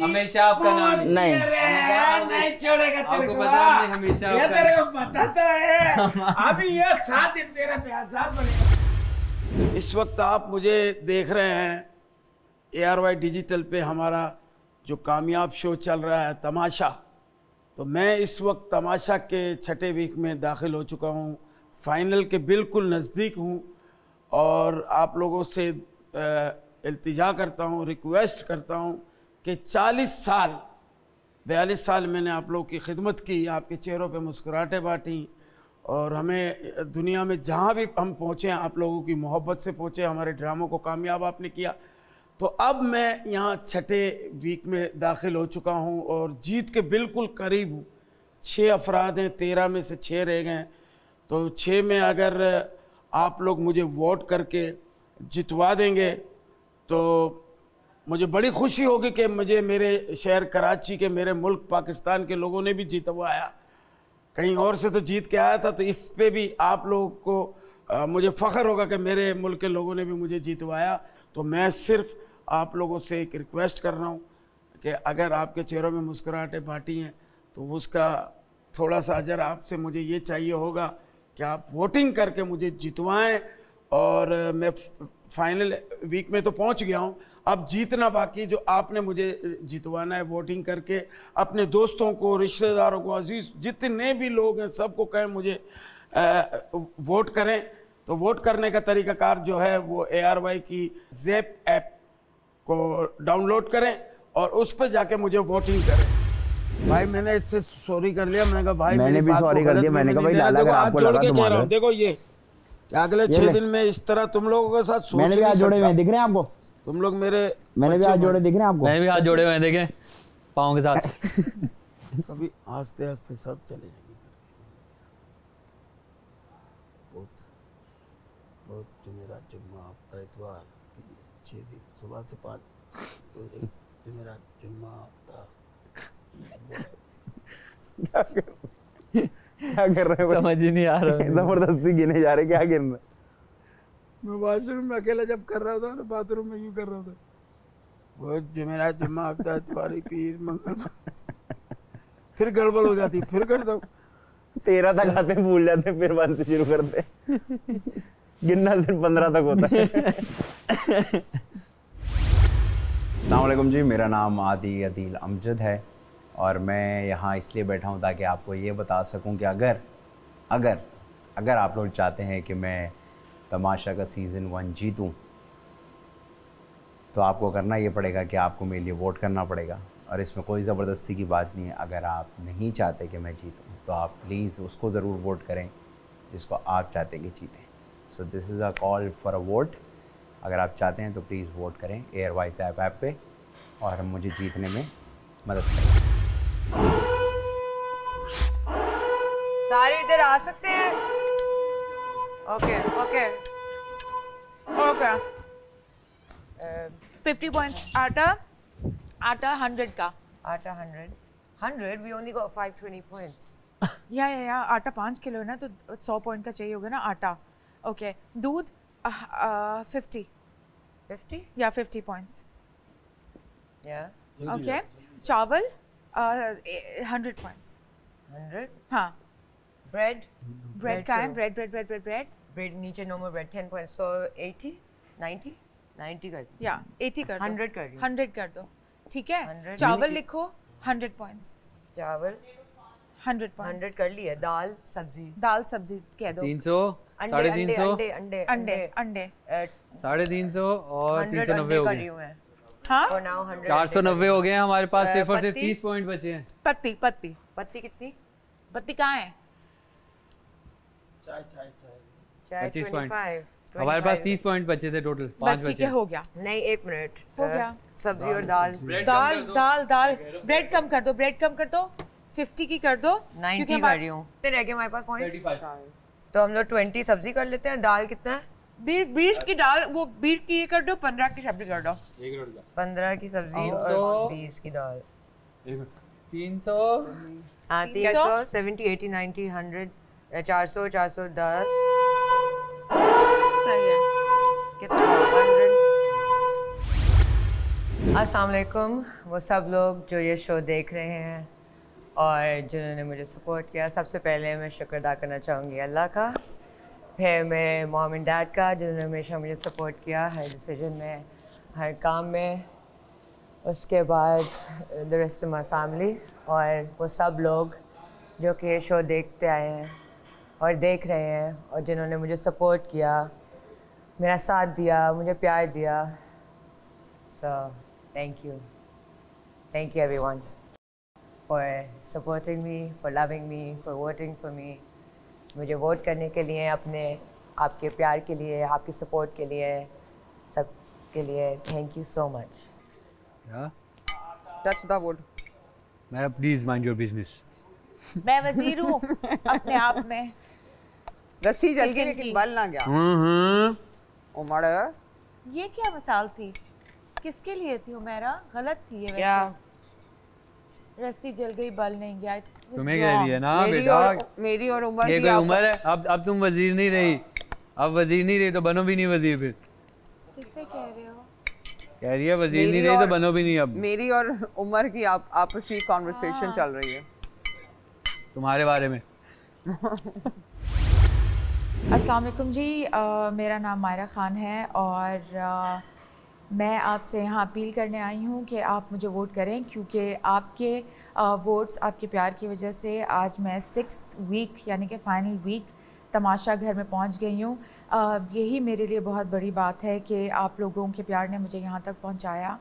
Speaker 4: हमेशा आपका नाम
Speaker 3: नहीं
Speaker 5: नहीं छोड़ेगा तेरे
Speaker 4: आपको
Speaker 5: को।
Speaker 4: पता है हमने हमेशा
Speaker 5: ये
Speaker 4: आपका
Speaker 5: तेरे को बताता है। अभी ये 7 दिन तेरा पे आजाद बनेगा। इस वक्त आप मुझे देख रहे हैं ARY डिजिटल पे, हमारा जो कामयाब शो चल रहा है तमाशा। तो मैं इस वक्त तमाशा के 6ठे वीक में दाखिल हो चुका हूँ, फाइनल के बिल्कुल नज़दीक हूँ। और आप लोगों से इल्तिजा करता हूँ, रिक्वेस्ट करता हूँ कि 42 साल मैंने आप लोगों की खिदमत की, आपके चेहरों पे मुस्कुराहटें बांटी, और हमें दुनिया में जहाँ भी हम पहुँचे आप लोगों की मोहब्बत से पहुँचे, हमारे ड्रामों को कामयाब आपने किया। तो अब मैं यहाँ 6ठे वीक में दाखिल हो चुका हूँ और जीत के बिल्कुल करीब हूँ। 6 अफराद हैं, 13 में से 6 रह गए। तो 6 में अगर आप लोग मुझे वोट करके जितवा देंगे तो मुझे बड़ी खुशी होगी कि मुझे मेरे शहर कराची के, मेरे मुल्क पाकिस्तान के लोगों ने भी जितवाया। कहीं और से तो जीत के आया था, तो इस पे भी आप लोगों को मुझे फ़ख्र होगा कि मेरे मुल्क के लोगों ने भी मुझे जीतवाया। तो मैं सिर्फ आप लोगों से एक रिक्वेस्ट कर रहा हूँ कि अगर आपके चेहरों में मुस्कुराहटें बाँटी हैं तो उसका थोड़ा सा अजर आपसे मुझे ये चाहिए होगा कि आप वोटिंग करके मुझे जितवाएं। और मैं फाइनल वीक में तो पहुंच गया हूं, अब जीतना बाकी, जो आपने मुझे जितवाना है वोटिंग करके। अपने दोस्तों को, रिश्तेदारों को, अजीज जितने भी लोग हैं सबको कहें मुझे वोट करें। तो वोट करने का तरीकाकार जो है वो ARY की ज़ैप ऐप को डाउनलोड करें और उस पर जाके मुझे वोटिंग करें। भाई मैंने इससे सॉरी कर लिया, मैंने कहा भाई
Speaker 3: मैंने भी सॉरी कर दिया। मैंने कहा भाई लाला का आपको लगा
Speaker 5: जोड़ के कह रहा हूं, देखो ये अगले 6 दिन में इस तरह तुम लोगों के साथ सोच
Speaker 3: मैंने भी हाथ जोड़े हुए दिख रहे हैं आपको?
Speaker 5: तुम लोग मेरे
Speaker 3: मैंने भी हाथ जोड़े दिख रहे हैं आपको?
Speaker 4: मैंने भी हाथ जोड़े हुए देखे पाँव के साथ।
Speaker 5: कभी आस्ते आस्ते सब चले जाएंगे। बहुत जुमेरात, जुम्मा, हफ्ता, इतवार, 6 दिन, सुबह से 5, जुमेरात, जुम्मा, हफ्ता।
Speaker 3: क्या कर रहे हो?
Speaker 4: समझ ही नहीं आ रहा।
Speaker 3: जबरदस्ती गिने जा रहे, क्या गिन रहे?
Speaker 5: मैं वॉशरूम में अकेला जब कर रहा था, बाथरूम में यूं कर रहा था, बहुत जुमेरात, जुम्मा, हफ्ता, इतवार, पीर, मंगल। फिर गड़बड़ हो जाती, फिर करता हूँ।
Speaker 3: 13 तक आते भूल जाते, फिर 1 से शुरू करते। गिनना सिर्फ 15 तक होता है। अस्सलाम वालेकुम जी, मेरा नाम आदि अदील अमजद है और मैं यहाँ इसलिए बैठा हूँ ताकि आपको ये बता सकूँ कि अगर आप लोग चाहते हैं कि मैं तमाशा का सीज़न 1 जीतूँ तो आपको करना ये पड़ेगा कि आपको मेरे लिए वोट करना पड़ेगा। और इसमें कोई ज़बरदस्ती की बात नहीं है। अगर आप नहीं चाहते कि मैं जीतूँ तो आप प्लीज़ उसको ज़रूर वोट करें जिसको आप चाहते कि जीतें। So this is a call for a vote. अगर आप चाहते हैं तो प्लीज़ वोट करें ARY ज़ैप ऐप पे और मुझे जीतने में मदद करें।
Speaker 10: सारे इधर आ सकते हैं? ओके ओके
Speaker 6: ओके 50 पॉइंट्स आटा 100 का
Speaker 10: आटा 100 we only got 520 points.
Speaker 6: या आटा 5 किलो है ना, तो 100 पॉइंट का चाहिए होगा ना आटा। ओके दूध 50 या 50 पॉइंट्स। ओके चावल 100 पॉइंट्स।
Speaker 10: 100?
Speaker 6: हाँ। ब्रेड का है, ब्रेड
Speaker 10: नीचे नॉर्मल ब्रेड 10 points, so 80 90 कर दो।
Speaker 6: या 80 कर दो,
Speaker 10: 100
Speaker 6: कर दो, ठीक है। चावल लिखो 100 पॉइंट्स।
Speaker 10: चावल
Speaker 6: 100 पॉइंट्स।
Speaker 10: 100 कर लिया। दाल सब्जी कह दो।
Speaker 4: 300 350
Speaker 6: अंडे
Speaker 4: 350 और 390 हो गए।
Speaker 6: हाँ
Speaker 4: 490 हो गए हमारे पास। सिर्फ और सिर्फ 30 पॉइंट बचे हैं।
Speaker 10: पत्ती कितनी?
Speaker 6: पत्ती कहाँ है?
Speaker 10: चाय
Speaker 4: 25 पॉइंट
Speaker 10: 25
Speaker 4: हमारे पास 30 पॉइंट बचे थे टोटल। 5 बचे।
Speaker 6: हो गया।
Speaker 10: नहीं 1 मिनट
Speaker 6: हो गया।
Speaker 10: सब्जी और दाल
Speaker 6: दाल ब्रेड कम कर दो 50 की कर दो।
Speaker 10: 90 कर रही हूँ। कितने रह गए हमारे पास पॉइंट? तो हम लोग 20 सब्जी कर लेते हैं। दाल कितना है?
Speaker 6: 20 की दाल, वो 20 की ये कर दो, 15 की सब्जी कर दो।
Speaker 10: 15 की सब्जी और 20 की दाल।
Speaker 4: 300
Speaker 10: हाँ 300 70 80 90 100 400 410
Speaker 6: सही है।
Speaker 10: कितना? 100। अस्सलाम वालेकुम वो सब लोग जो ये शो देख रहे हैं और जिन्होंने मुझे सपोर्ट किया। सबसे पहले मैं शुक्र अदा करना चाहूँगी अल्लाह का, फिर मेरे मॉम एंड डैड का जिन्होंने हमेशा मुझे सपोर्ट किया हर डिसीजन में, हर काम में। उसके बाद the rest of my family और वो सब लोग जो कि ये शो देखते आए हैं और देख रहे हैं और जिन्होंने मुझे सपोर्ट किया, मेरा साथ दिया, मुझे प्यार दिया। So thank you everyone for supporting me, for loving me, for voting for me. मुझे वोट करने के लिए, अपने आपके प्यार के लिए, आपकी सपोर्ट के लिए, सब के लिए thank you so much.
Speaker 8: Touch the wood.
Speaker 4: मेरा प्लीज माइंड योर बिजनेस।
Speaker 6: मैं वजीर हूँ अपने आप में।
Speaker 8: रस्सी जल गई लेकिन बल ना गया। उमड़
Speaker 6: ये क्या मिसाल थी? किसके लिए थी उमेरा? गलत थी ये वैसे।
Speaker 10: क्या
Speaker 6: रस्सी जल गई, बल नहीं गया।
Speaker 4: तुम्हें कह दिया ना बेटा,
Speaker 8: मेरी और उमर
Speaker 4: ये
Speaker 8: की
Speaker 4: कोई उम्र है? अब तुम वजीर नहीं रही, अब वजीर नहीं रही तो बनो भी नहीं वजीर। फिर
Speaker 6: किससे कह रहे हो?
Speaker 4: कह रही है वजीर नहीं रही तो बनो भी नहीं। अब
Speaker 8: मेरी और उमर की आपसी कॉन्वर्सेशन चल रही है
Speaker 4: तुम्हारे बारे में।
Speaker 6: अस्सलाम वालेकुम जी, मेरा नाम मायरा ख़ान है और मैं आपसे यहाँ अपील करने आई हूँ कि आप मुझे वोट करें, क्योंकि आपके वोट्स, आपके प्यार की वजह से आज मैं 6th वीक यानी कि फ़ाइनल वीक तमाशा घर में पहुँच गई हूँ। यही मेरे लिए बहुत बड़ी बात है कि आप लोगों के प्यार ने मुझे यहाँ तक पहुँचाया।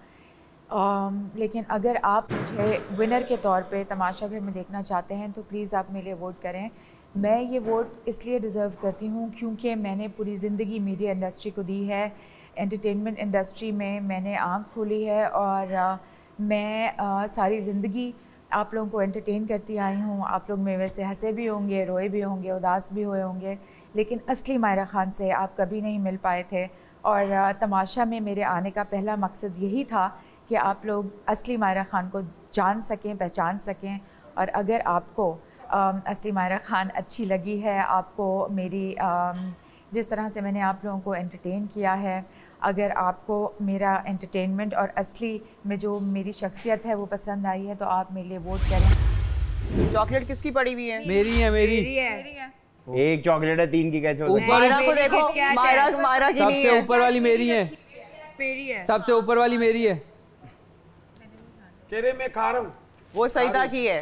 Speaker 6: लेकिन अगर आप मुझे विनर के तौर पे तमाशा घर में देखना चाहते हैं तो प्लीज़ आप मेरे लिए वोट करें। मैं ये वोट इसलिए डिज़र्व करती हूँ क्योंकि मैंने पूरी ज़िंदगी मीडिया इंडस्ट्री को दी है, एंटरटेनमेंट इंडस्ट्री में मैंने आँख खोली है और मैं सारी ज़िंदगी आप लोगों को एंटरटेन करती आई हूँ। आप लोग मेरे से हंसे भी होंगे, रोए भी होंगे, उदास भी हुए होंगे, लेकिन असली मायरा ख़ान से आप कभी नहीं मिल पाए थे। और तमाशा में मेरे आने का पहला मकसद यही था कि आप लोग असली मायरा ख़ान को जान सकें, पहचान सकें। और अगर आपको असली मायरा ख़ान अच्छी लगी है, आपको मेरी जिस तरह से मैंने आप लोगों को एंटरटेन किया है, अगर आपको मेरा एंटरटेनमेंट और असली में जो मेरी शख्सियत है वो पसंद आई है तो आप मेरे लिए वोट करें।
Speaker 8: चॉकलेट किसकी पड़ी हुई है?
Speaker 4: मेरी है। मेरी
Speaker 9: है।
Speaker 3: एक चॉकलेट है, 3 की कैसे?
Speaker 8: मायरा को देखो, मायरा की नहीं है।
Speaker 4: सबसे ऊपर वाली मेरी है,
Speaker 9: मेरी है।
Speaker 4: सबसे ऊपर वाली मेरी है।
Speaker 5: कह रहे मैं खा रहा हूँ।
Speaker 8: वो सईदा की है।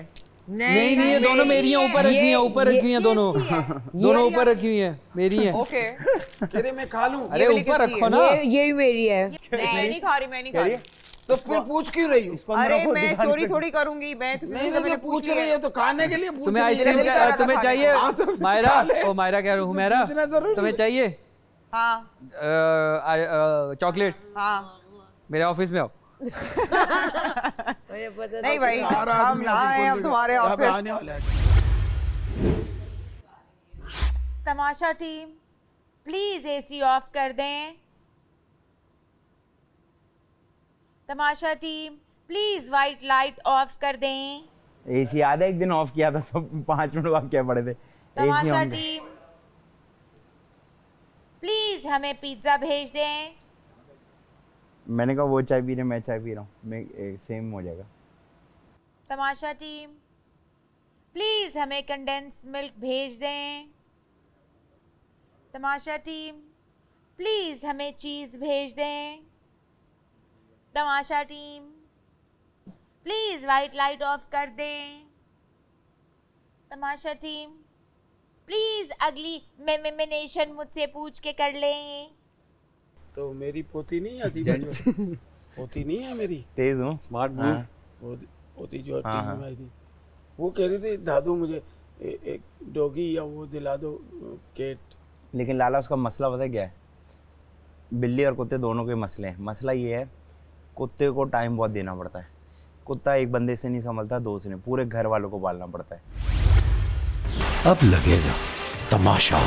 Speaker 4: नहीं नहीं, ये दोनों मेरी हैं, ऊपर रखी हैं, ऊपर रखी हैं दोनों, दोनों ऊपर रखी हुई हैं, मेरी हैं।
Speaker 8: ओके,
Speaker 5: कह रहे मैं खा लूं।
Speaker 4: अरे ऊपर रखो ना।
Speaker 9: ये मेरी है।
Speaker 8: मैं नहीं खा रही।
Speaker 5: तो फिर पूछ क्यों रही हो?
Speaker 8: अरे मैं चोरी थोड़ी करूंगी, मैं
Speaker 5: नहीं पूछ रही है तो खाने के लिए पूछ
Speaker 4: तुम्हें
Speaker 5: रही है।
Speaker 4: आइसक्रीम तुम्हें चाहिए मायरा? ओ मायरा कह रहा हूँ, हुमैरा तुम्हें चाहिए?
Speaker 8: हाँ
Speaker 4: चॉकलेट?
Speaker 8: हाँ
Speaker 4: मेरे ऑफिस में आओ।
Speaker 8: नहीं भाई, हम ना आए, हम तुम्हारे office.
Speaker 6: Tamasha team please AC off कर दें। Tamasha team please white light off कर दें।
Speaker 3: एसी आधा एक दिन ऑफ किया था, सब 5 मिनट बाद क्या पड़े थे।
Speaker 6: तमाशा टीम प्लीज हमें पिज्जा भेज दें।
Speaker 3: मैंने कहा वो चाय पी रहे, मैं चाय पी रहा हूँ, मैं सेम हो जाएगा।
Speaker 6: तमाशा टीम प्लीज हमें कंडेंस मिल्क भेज दें। तमाशा टीम प्लीज हमें चीज भेज दें। Tamasha team please white light off कर दें। तमाशा टीम प्लीज अगली मेमिनेशन मुझसे पूछ के कर लें।
Speaker 5: तो मेरी पोती नहीं आती? पोती नहीं है मेरी?
Speaker 3: तेज हूँ,
Speaker 4: स्मार्ट
Speaker 5: पोती जो टीवी में आई थी, वो कह रही थी दादू मुझे एक डॉगी या वो दिला दो, कैट।
Speaker 3: लेकिन लाला उसका मसला पता है क्या है? बिल्ली और कुत्ते दोनों के मसले हैं। मसला ये है, कुत्ते को टाइम बहुत देना पड़ता है। कुत्ता एक बंदे से नहीं संभलता, 2 से नहीं, पूरे घर वालों को पालना पड़ता है।
Speaker 12: अब लगेगा तमाशा।